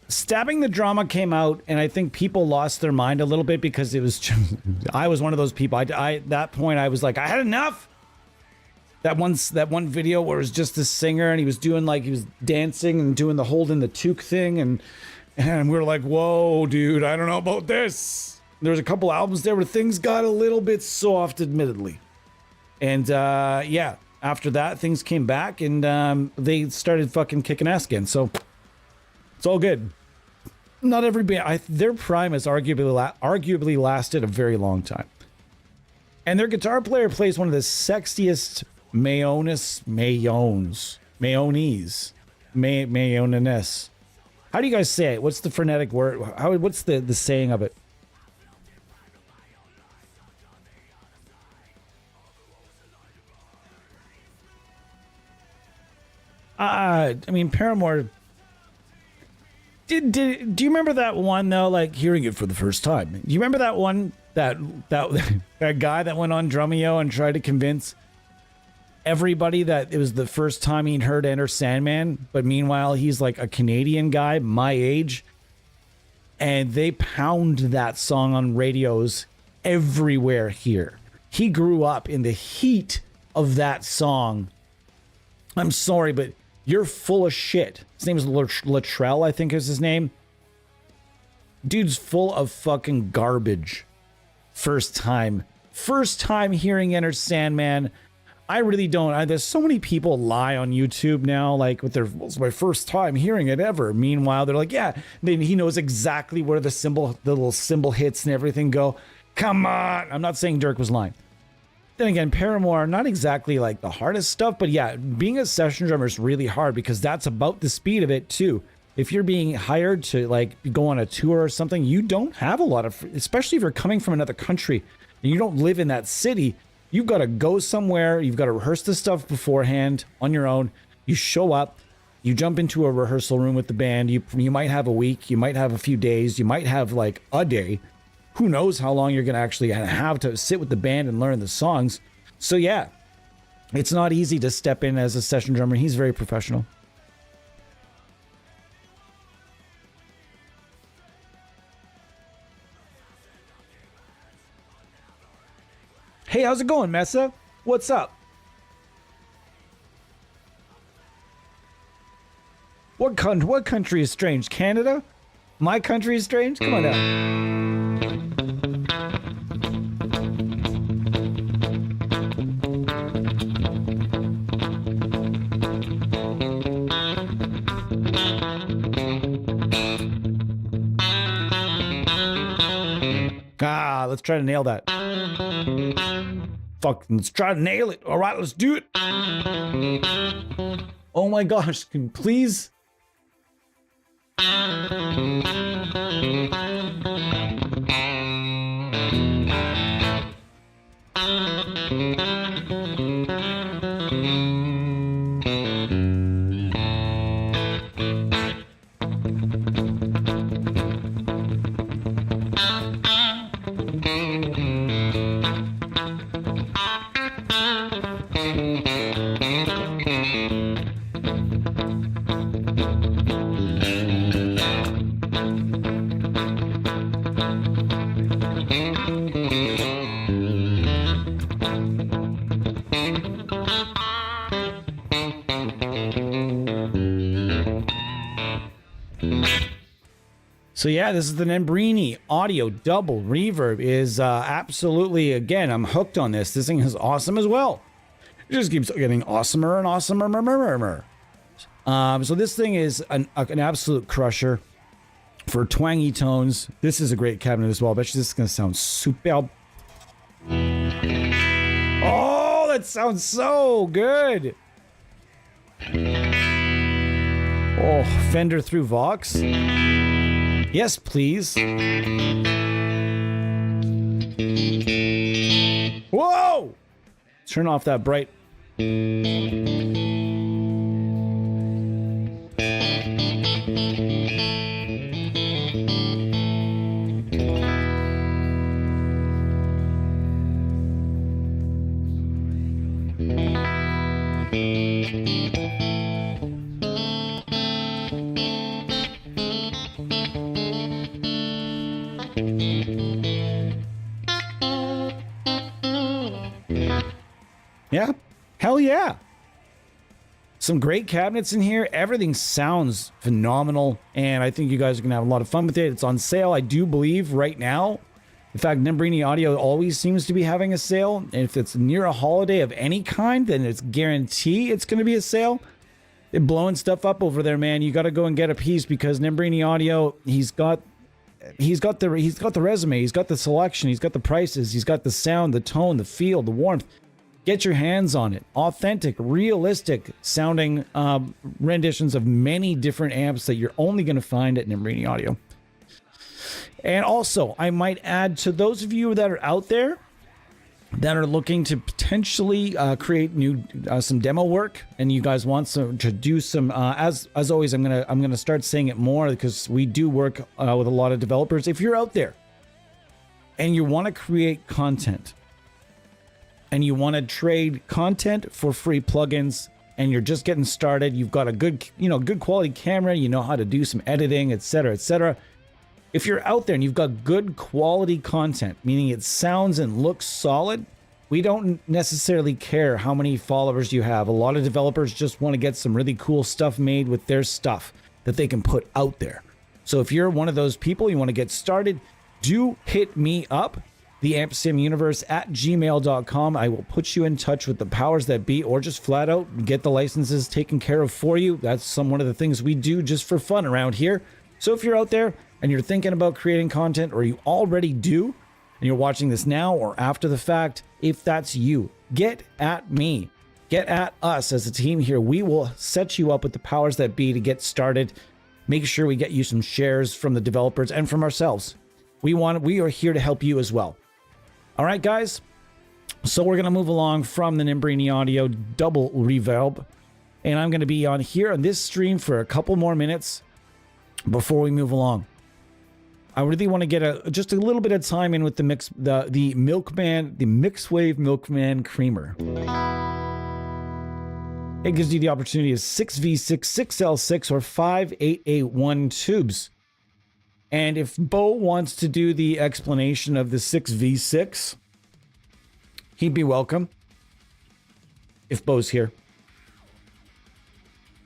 Stabbing the Drama came out, and I think people lost their mind a little bit because it was just, I was one of those people. I that point I was like, I had enough. That one video where it was just this singer and he was doing like, he was dancing and doing the holding the toque thing, and we were like, whoa, dude, I don't know about this. There's a couple albums there where things got a little bit soft, admittedly. And yeah, after that, things came back and they started fucking kicking ass again. So it's all good. Not every band, their prime has arguably lasted a very long time. And their guitar player plays one of the sexiest Mayonnaise. How do you guys say it? What's the phonetic word? What's the saying of it? I mean, Paramore. Do you remember that one though? Like hearing it for the first time. Do you remember that one? That guy that went on Drumeo and tried to convince everybody that it was the first time he'd heard Enter Sandman, but meanwhile he's like a Canadian guy my age, and they pound that song on radios everywhere here. He grew up in the heat of that song. I'm sorry, but you're full of shit. His name is Latrell, I think is his name. Dude's full of fucking garbage. First time hearing Enter Sandman. I really don't. There's so many people lie on YouTube now, like with their, it's my first time hearing it ever. Meanwhile, they're like, yeah, then he knows exactly where the little cymbal hits and everything go. Come on. I'm not saying Dirk was lying. Then again, Paramore, not exactly like the hardest stuff, but yeah, being a session drummer is really hard because that's about the speed of it too. If you're being hired to like go on a tour or something, you don't have a lot of, especially if you're coming from another country and you don't live in that city, you've got to go somewhere. You've got to rehearse the stuff beforehand on your own. You show up, you jump into a rehearsal room with the band. You might have a week, you might have a few days, you might have like a day. Who knows how long you're going to actually have to sit with the band and learn the songs. So yeah, it's not easy to step in as a session drummer. He's very professional. Hey, how's it going, Mesa? What's up? What country is strange? Canada? My country is strange? Come on down. Let's try to nail that. Fuck, let's try to nail it. All right, let's do it. Oh my gosh, can you please? So yeah, this is the Nembrini audio double reverb is absolutely, again, I'm hooked on this. This thing is awesome as well. It just keeps getting awesomer and awesomer. So this thing is an absolute crusher for twangy tones. This is a great cabinet as well. I bet you this is going to sound super. Oh, that sounds so good. Oh, Fender through Vox. Yes, please. Whoa! Turn off that bright. Some great cabinets in here. Everything sounds phenomenal, and I think you guys are going to have a lot of fun with it. It's on sale, I do believe, right now. In fact, Nembrini Audio always seems to be having a sale. And if it's near a holiday of any kind, then it's guarantee it's going to be a sale. They're blowing stuff up over there, man. You got to go and get a piece because Nembrini Audio, he's got the resume, he's got the selection, he's got the prices, he's got the sound, the tone, the feel, the warmth. Get your hands on it. Authentic, realistic sounding renditions of many different amps that you're only going to find at Nembrini Audio. And also, I might add to those of you that are out there that are looking to potentially create some demo work, and you guys want to do some. As always, I'm gonna start saying it more because we do work with a lot of developers. If you're out there and you want to create content, and you want to trade content for free plugins, and you're just getting started, you've got a good quality camera, you know how to do some editing, etc., etc. If you're out there and you've got good quality content, meaning it sounds and looks solid, we don't necessarily care how many followers you have. A lot of developers just want to get some really cool stuff made with their stuff that they can put out there. So if you're one of those people, you want to get started, do hit me up, theampsimuniverse@gmail.com. I will put you in touch with the powers that be, or just flat out get the licenses taken care of for you. That's one of the things we do just for fun around here. So if you're out there and you're thinking about creating content, or you already do, and you're watching this now or after the fact, if that's you, get at me. Get at us as a team here. We will set you up with the powers that be to get started. Make sure we get you some shares from the developers and from ourselves. We are here to help you as well. All right, guys. So we're going to move along from the Nembrini Audio double reverb. And I'm going to be on here on this stream for a couple more minutes before we move along. I really want to get just a little bit of time in with the Mixwave Milkman Creamer. It gives you the opportunity of 6V6, 6L6, or 5881 tubes. And if Bo wants to do the explanation of the 6V6, he'd be welcome. If Bo's here.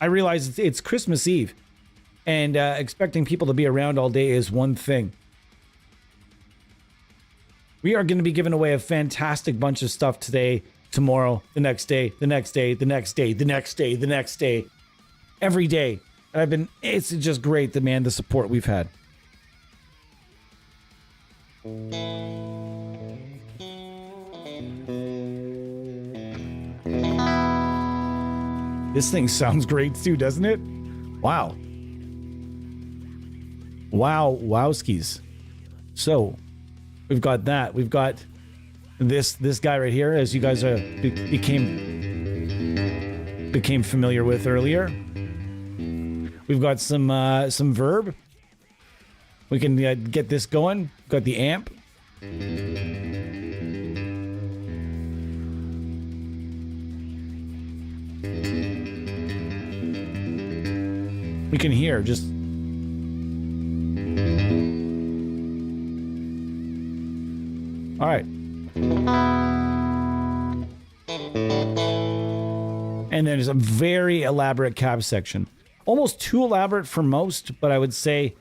I realize it's Christmas Eve, and expecting people to be around all day is one thing. We are going to be giving away a fantastic bunch of stuff today, tomorrow, the next day, the next day, the next day, the next day, the next day, every day. It's just great, the support we've had. This thing sounds great too, doesn't it? Wow. Wowskis. So we've got that. We've got this guy right here, as you guys became familiar with earlier. We've got some verb. We can get this going. Got the amp. We can hear just. All right. And there's a very elaborate cab section. Almost too elaborate for most, but I would say,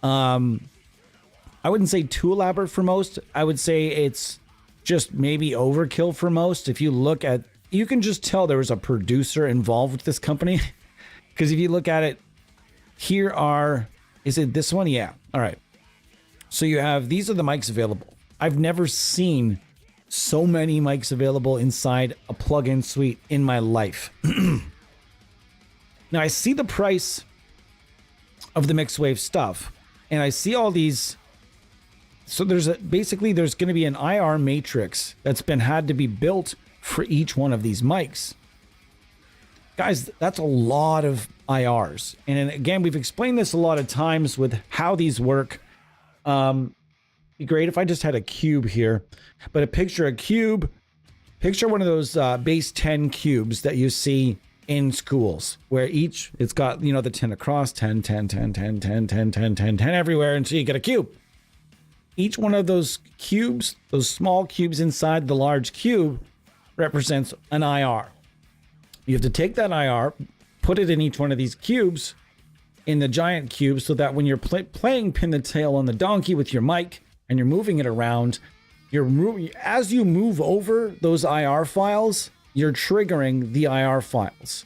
I wouldn't say too elaborate for most. I would say it's just maybe overkill for most. If you look at, you can just tell there was a producer involved with this company. Because if you look at it, is it this one? Yeah. All right. So you have, these are the mics available. I've never seen so many mics available inside a plugin suite in my life. Now I see the price of the Mixwave stuff, and I see all these. So there's going to be an IR matrix that's had to be built for each one of these mics. Guys, that's a lot of IRs. And again, we've explained this a lot of times with how these work. Be great if I just had a cube here, but picture a cube, picture one of those base 10 cubes that you see in schools, where it's got, the 10 across, 10, 10, 10, 10, 10, 10, 10, 10, 10 everywhere, until you get a cube. Each one of those cubes, those small cubes inside the large cube, represents an IR. You have to take that IR, put it in each one of these cubes, in the giant cube, so that when you're playing pin the tail on the donkey with your mic and you're moving it around, as you move over those IR files, you're triggering the IR files.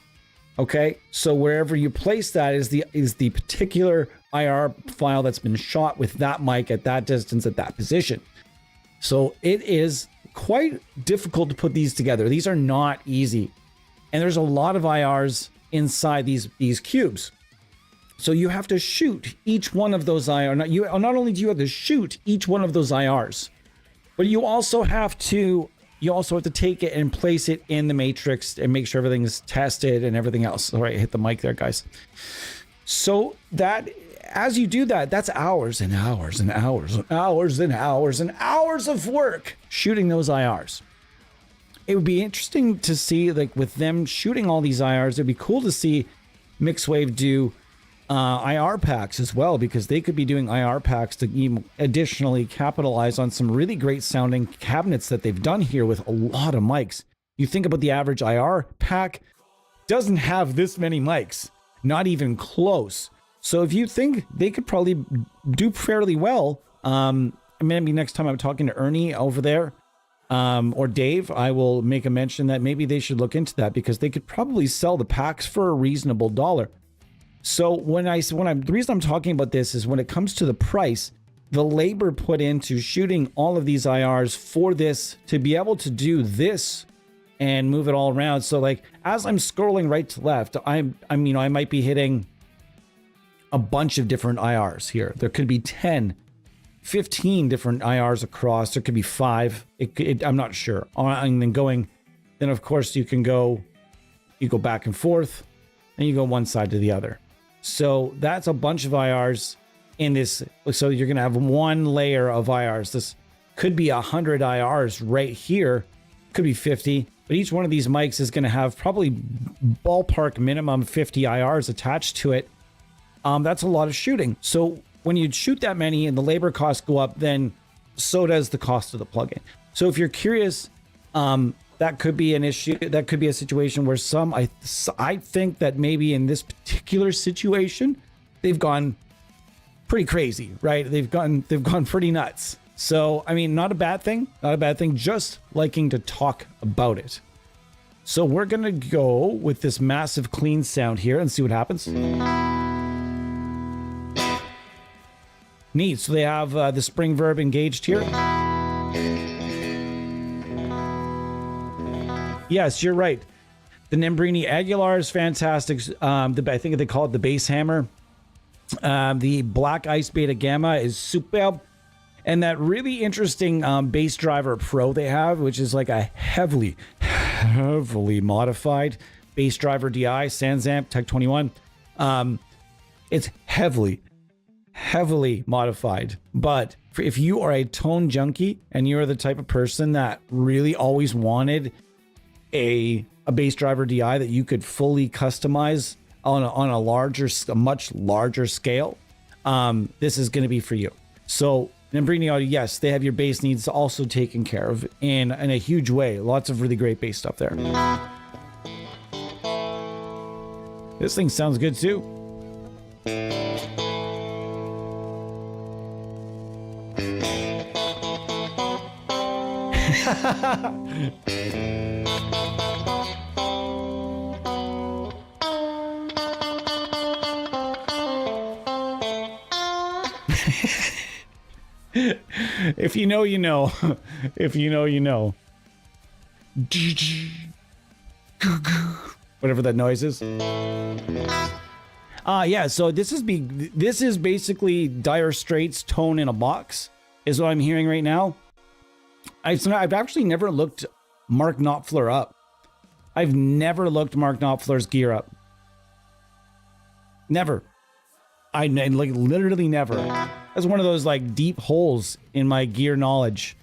Okay, so wherever you place that is the particular IR file that's been shot with that mic at that distance at that position. So it is quite difficult to put these together. These are not easy, and there's a lot of IRs inside these cubes. So you have to shoot each one of those IRs. Not only do you have to shoot each one of those IRs, but you also have to take it and place it in the matrix and make sure everything is tested and everything else. All right, hit the mic there, guys. So that as you do that, that's hours and hours and hours and hours and hours and hours of work shooting those IRs. It would be interesting to see, like, with them shooting all these IRs, it'd be cool to see Mixwave do IR packs as well, because they could be doing IR packs to even additionally capitalize on some really great sounding cabinets that they've done here with a lot of mics. You think about the average IR pack doesn't have this many mics, not even close. So if you think they could probably do fairly well, maybe next time I'm talking to Ernie over there, or Dave, I will make a mention that maybe they should look into that, because they could probably sell the packs for a reasonable dollar. So the reason I'm talking about this is when it comes to the price, the labor put into shooting all of these IRs for this to be able to do this and move it all around. So like as I'm scrolling right to left, I might be hitting a bunch of different IRs here. There could be 10, 15 different IRs across. There could be 5. I'm not sure. And then of course you go back and forth, and you go one side to the other. So that's a bunch of IRs in this. So you're going to have one layer of IRs. This could be 100 IRs right here. Could be 50. But each one of these mics is going to have probably ballpark minimum 50 IRs attached to it. That's a lot of shooting. So when you shoot that many and the labor costs go up, then so does the cost of the plugin. So if you're curious, that could be an issue. That could be a situation where I think that maybe in this particular situation, they've gone pretty crazy, right? They've gone pretty nuts. So, I mean, not a bad thing, just liking to talk about it. So we're going to go with this massive clean sound here and see what happens. Neat. So they have the spring verb engaged here. Yes, you're right. The Nembrini Aguilar is fantastic. I think they call it the bass hammer. The Black Ice Beta Gamma is superb. And that really interesting bass driver pro they have, which is like a heavily modified bass driver DI, Sansamp Tech 21. It's heavily modified. But if you are a tone junkie and you're the type of person that really always wanted a bass driver DI that you could fully customize on a much larger scale, this is going to be for you. So Nembrini Audio, yes, they have your bass needs also taken care of in a huge way. Lots of really great bass stuff there. This thing sounds good too. If you know, you know. If you know, you know. Whatever that noise is. Yeah, so this is basically Dire Straits' Tone in a Box, is what I'm hearing right now. I've actually never looked Mark Knopfler up. I've never looked Mark Knopfler's gear up. Never. I like literally never. That's one of those like deep holes in my gear knowledge.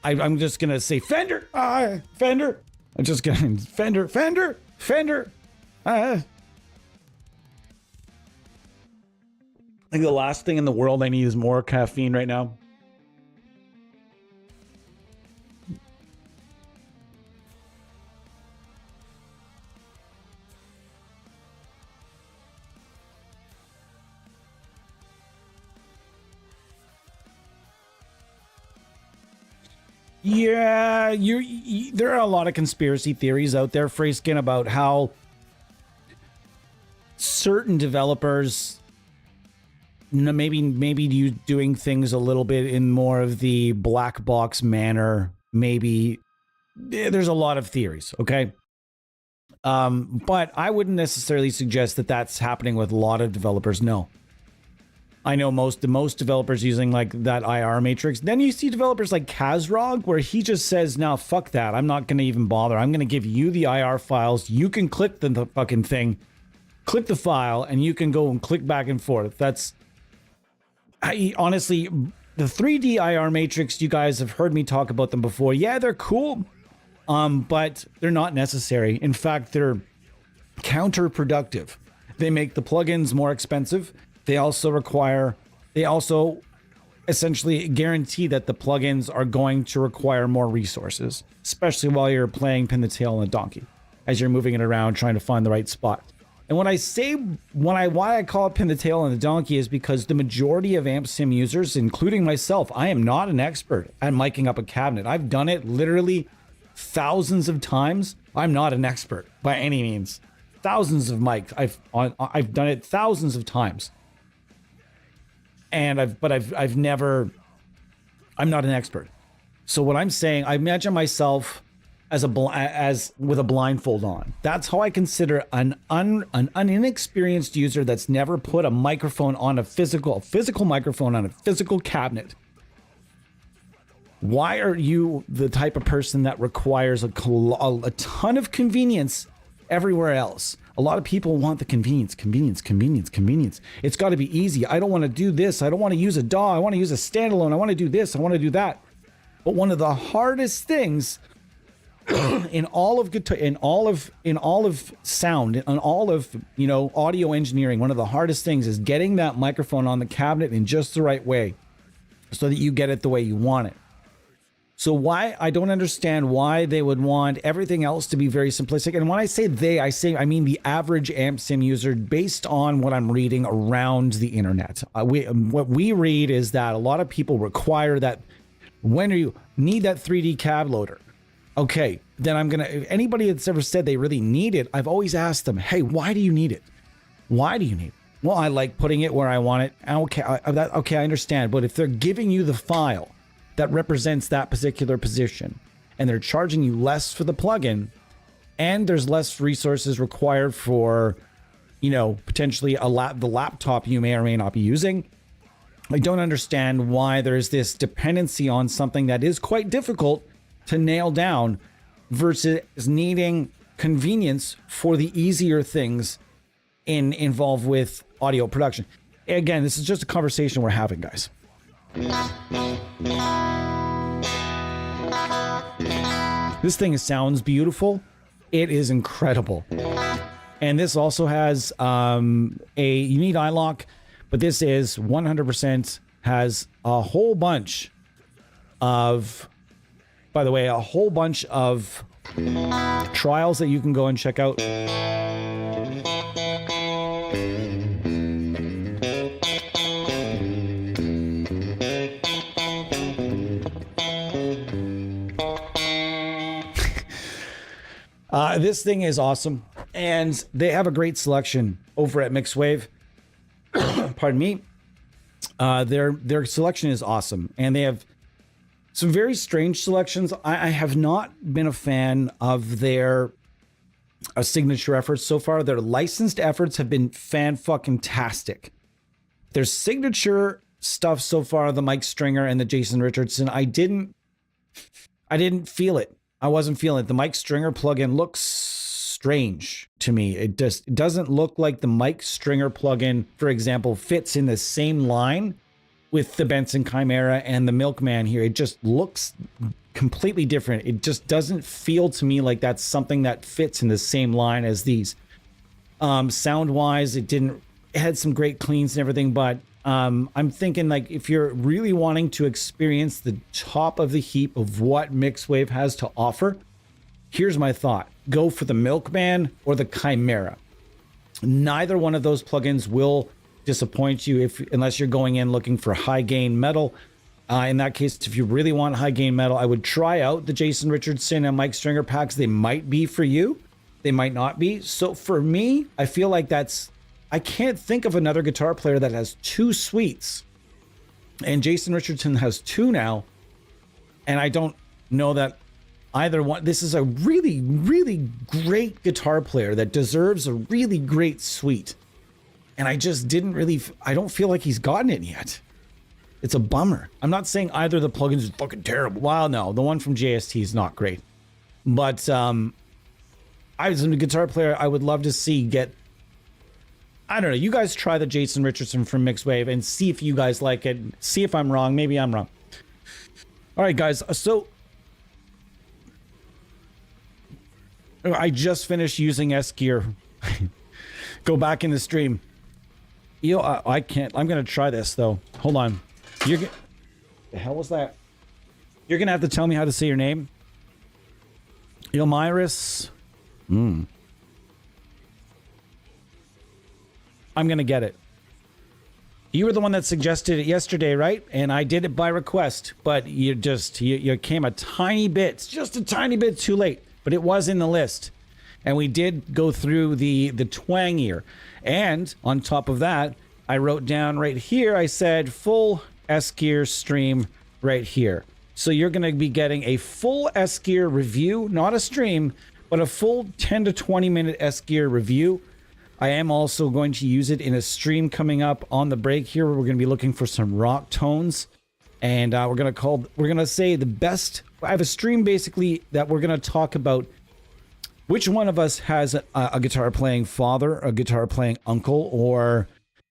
I'm just gonna say Fender, Fender. I'm just gonna Fender. I think the last thing in the world I need is more caffeine right now. Yeah, there are a lot of conspiracy theories out there, Freyskin, about how certain developers maybe you doing things a little bit in more of the black box manner. Maybe there's a lot of theories, okay? But I wouldn't necessarily suggest that that's happening with a lot of developers. No. I know most developers using like that IR matrix. Then you see developers like Kazrog, where he just says, "No, fuck that. I'm not going to even bother. I'm going to give you the IR files. You can click the fucking thing, click the file, and you can go and click back and forth." Honestly, the 3D IR matrix, you guys have heard me talk about them before. Yeah, they're cool, but they're not necessary. In fact, they're counterproductive. They make the plugins more expensive. They also essentially guarantee that the plugins are going to require more resources, especially while you're playing pin the tail on a donkey, as you're moving it around trying to find the right spot. And why I call it pin the tail on the donkey is because the majority of amp sim users, including myself, I am not an expert at miking up a cabinet. I've done it literally thousands of times. I'm not an expert by any means. Thousands of mics. I've done it thousands of times. And I'm not an expert. So what I'm saying, I imagine myself as with a blindfold on. That's how I consider an inexperienced user that's never put a microphone on a physical microphone on a physical cabinet. Why are you the type of person that requires a ton of convenience everywhere else? A lot of people want the convenience. It's got to be easy. I don't want to do this. I don't want to use a DAW. I want to use a standalone. I want to do this. I want to do that. But one of the hardest things in all of sound, in all of, audio engineering, one of the hardest things is getting that microphone on the cabinet in just the right way so that you get it the way you want it. So I don't understand why they would want everything else to be very simplistic. And when I say I mean the average amp sim user, based on what I'm reading around the internet. What we read is that a lot of people require that when you need that 3D cab loader. Okay, then anybody that's ever said they really need it, I've always asked them, hey, why do you need it? Why do you need it? Well, I like putting it where I want it. Okay, I understand. But if they're giving you the file that represents that particular position, and they're charging you less for the plugin, and there's less resources required for, potentially the laptop you may or may not be using, I don't understand why there's this dependency on something that is quite difficult to nail down versus needing convenience for the easier things involved with audio production. Again, this is just a conversation we're having, guys. This thing sounds beautiful. It is incredible. And this also has you need iLock, but this is 100% has a whole bunch of, by the way, a whole bunch of trials that you can go and check out. This thing is awesome, and they have a great selection over at Mixwave. Pardon me. Their selection is awesome, and they have some very strange selections. I have not been a fan of their signature efforts so far. Their licensed efforts have been fan-fucking-tastic. Their signature stuff so far, the Mike Stringer and the Jason Richardson, I didn't feel it. I wasn't feeling it. The Mike Stringer plugin looks strange to me. It doesn't look like the Mike Stringer plugin, for example, fits in the same line with the Benson Chimera and the Milkman here. It just looks completely different. It just doesn't feel to me like that's something that fits in the same line as these. Sound-wise, it had some great cleans and everything, but I'm thinking, like, if you're really wanting to experience the top of the heap of what Mixwave has to offer, here's my thought. Go for the Milkman or the Chimera. Neither one of those plugins will disappoint you unless you're going in looking for high gain metal. In that case, if you really want high gain metal, I would try out the Jason Richardson and Mike Stringer packs. They might be for you. They might not be. So for me, I feel like I can't think of another guitar player that has 2 suites. And Jason Richardson has 2 now. And I don't know that either one. This is a really, really great guitar player that deserves a really great suite. And I just I don't feel like he's gotten it yet. It's a bummer. I'm not saying either of the plugins is fucking terrible. Well, no, the one from JST is not great. But I as a guitar player, I would love to see I don't know. You guys try the Jason Richardson from Mixwave and see if you guys like it. See if I'm wrong. Maybe I'm wrong. All right, guys. So I just finished using S-Gear. Go back in the stream. I can't. I'm going to try this, though. Hold on. The hell was that? You're going to have to tell me how to say your name. Ilmyris. I'm going to get it. You were the one that suggested it yesterday, right? And I did it by request, but you came a tiny bit, just a tiny bit too late, but it was in the list. And we did go through the twang ear. And on top of that, I wrote down right here, I said full S-Gear stream right here. So you're going to be getting a full S-Gear review, not a stream, but a full 10 to 20 minute S-Gear review. I am also going to use it in a stream coming up on the break here. Where we're going to be looking for some rock tones. And we're going to say the best. I have a stream basically that we're going to talk about which one of us has a guitar playing father, a guitar playing uncle, or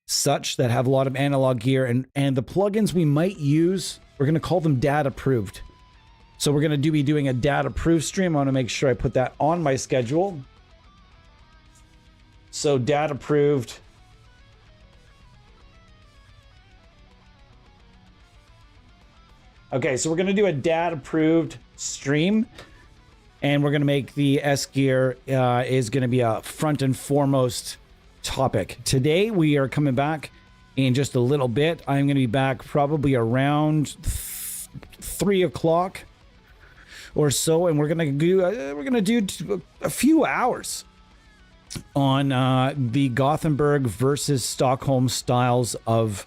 such that have a lot of analog gear, and the plugins we might use, we're going to call them dad approved. So we're going to be doing a dad approved stream. I want to make sure I put that on my schedule. So dad approved. Okay, so we're going to do a dad approved stream, and we're going to make the S-Gear is going to be a front and foremost topic. Today we are coming back in just a little bit. I'm going to be back probably around 3 o'clock or so, and we're going to do a few hours on the Gothenburg versus Stockholm styles of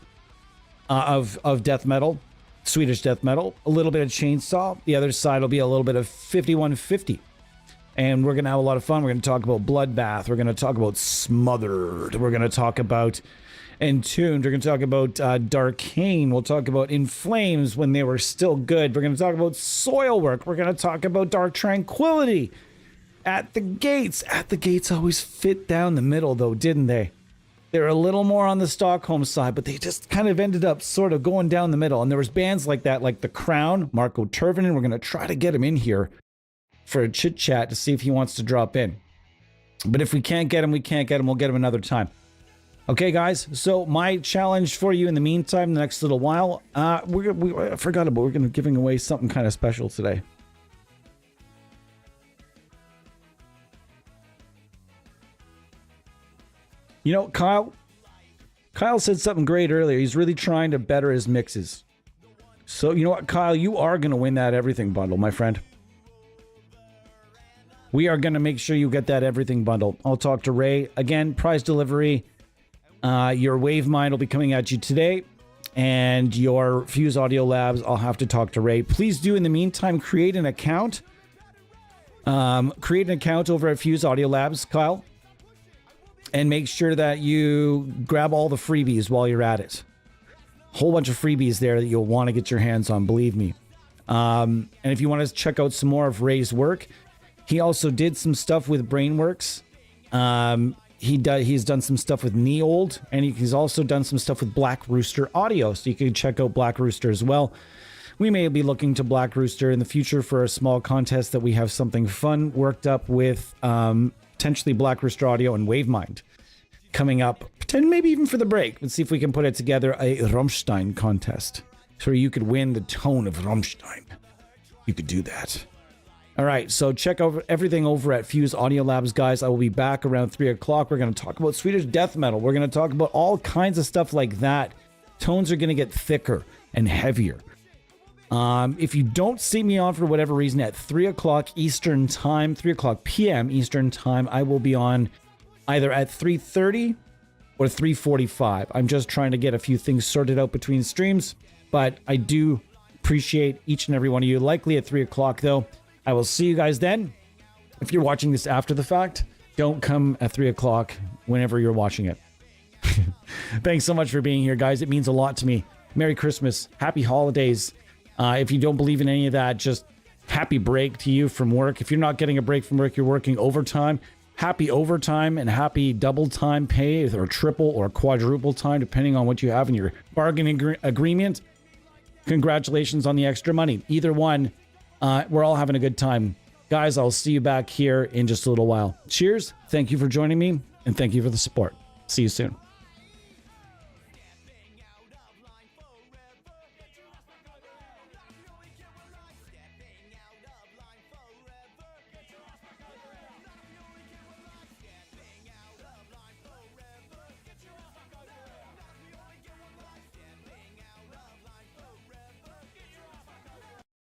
death metal, Swedish death metal. A little bit of chainsaw. The other side will be a little bit of 5150. And we're going to have a lot of fun. We're going to talk about Bloodbath. We're going to talk about Smothered. We're going to talk about Entombed. We're going to talk about Darkane. We'll talk about In Flames when they were still good. We're going to talk about Soilwork. We're going to talk about Dark Tranquility. At the Gates. At the Gates always fit down the middle, though, didn't they? They're a little more on the Stockholm side, but they just kind of ended up sort of going down the middle. And there was bands like that, like The Crown, Marco Tervonen. We're going to try to get him in here for a chit chat to see if he wants to drop in. But if we can't get him, we can't get him. We'll get him another time. Okay, guys. So my challenge for you in the meantime, the next little while, I forgot about, we're going to be giving away something kind of special today. You know, Kyle said something great earlier. He's really trying to better his mixes. So, you know what, Kyle, you are going to win that everything bundle, my friend. We are going to make sure you get that everything bundle. I'll talk to Ray. Again, prize delivery. Your Wavemind will be coming at you today. And your Fuse Audio Labs, I'll have to talk to Ray. Please do, in the meantime, create an account. Create an account over at Fuse Audio Labs, Kyle. And make sure that you grab all the freebies while you're at it. Whole bunch of freebies there that you'll want to get your hands on, believe me. And if you want to check out some more of Ray's work, he also did some stuff with Brainworks. He's done some stuff with Neold, and he's also done some stuff with Black Rooster Audio, so you can check out Black Rooster as well. We may be looking to Black Rooster in the future for a small contest that we have something fun worked up with potentially Black Rooster Audio and Wavemind coming up, maybe even for the break. Let's see if we can put it together, a Rammstein contest, so you could win the tone of Rammstein. You could do that. All right, so check over everything over at Fuse Audio Labs, guys. I will be back around 3 o'clock. We're going to talk about Swedish death metal. We're going to talk about all kinds of stuff like that. Tones are going to get thicker and heavier. If you don't see me on for whatever reason at 3 o'clock Eastern time, 3 o'clock p.m. Eastern time, I will be on either at 3:30 or 3:45. I'm just trying to get a few things sorted out between streams, but I do appreciate each and every one of you. Likely at 3 o'clock, though. I will see you guys then. If you're watching this after the fact, don't come at 3 o'clock whenever you're watching it. Thanks so much for being here, guys. It means a lot to me. Merry Christmas. Happy holidays. If you don't believe in any of that, just happy break to you from work. If you're not getting a break from work, you're working overtime. Happy overtime and happy double time pay, or triple or quadruple time, depending on what you have in your bargaining agreement. Congratulations on the extra money. Either one, we're all having a good time. Guys, I'll see you back here in just a little while. Cheers. Thank you for joining me, and thank you for the support. See you soon.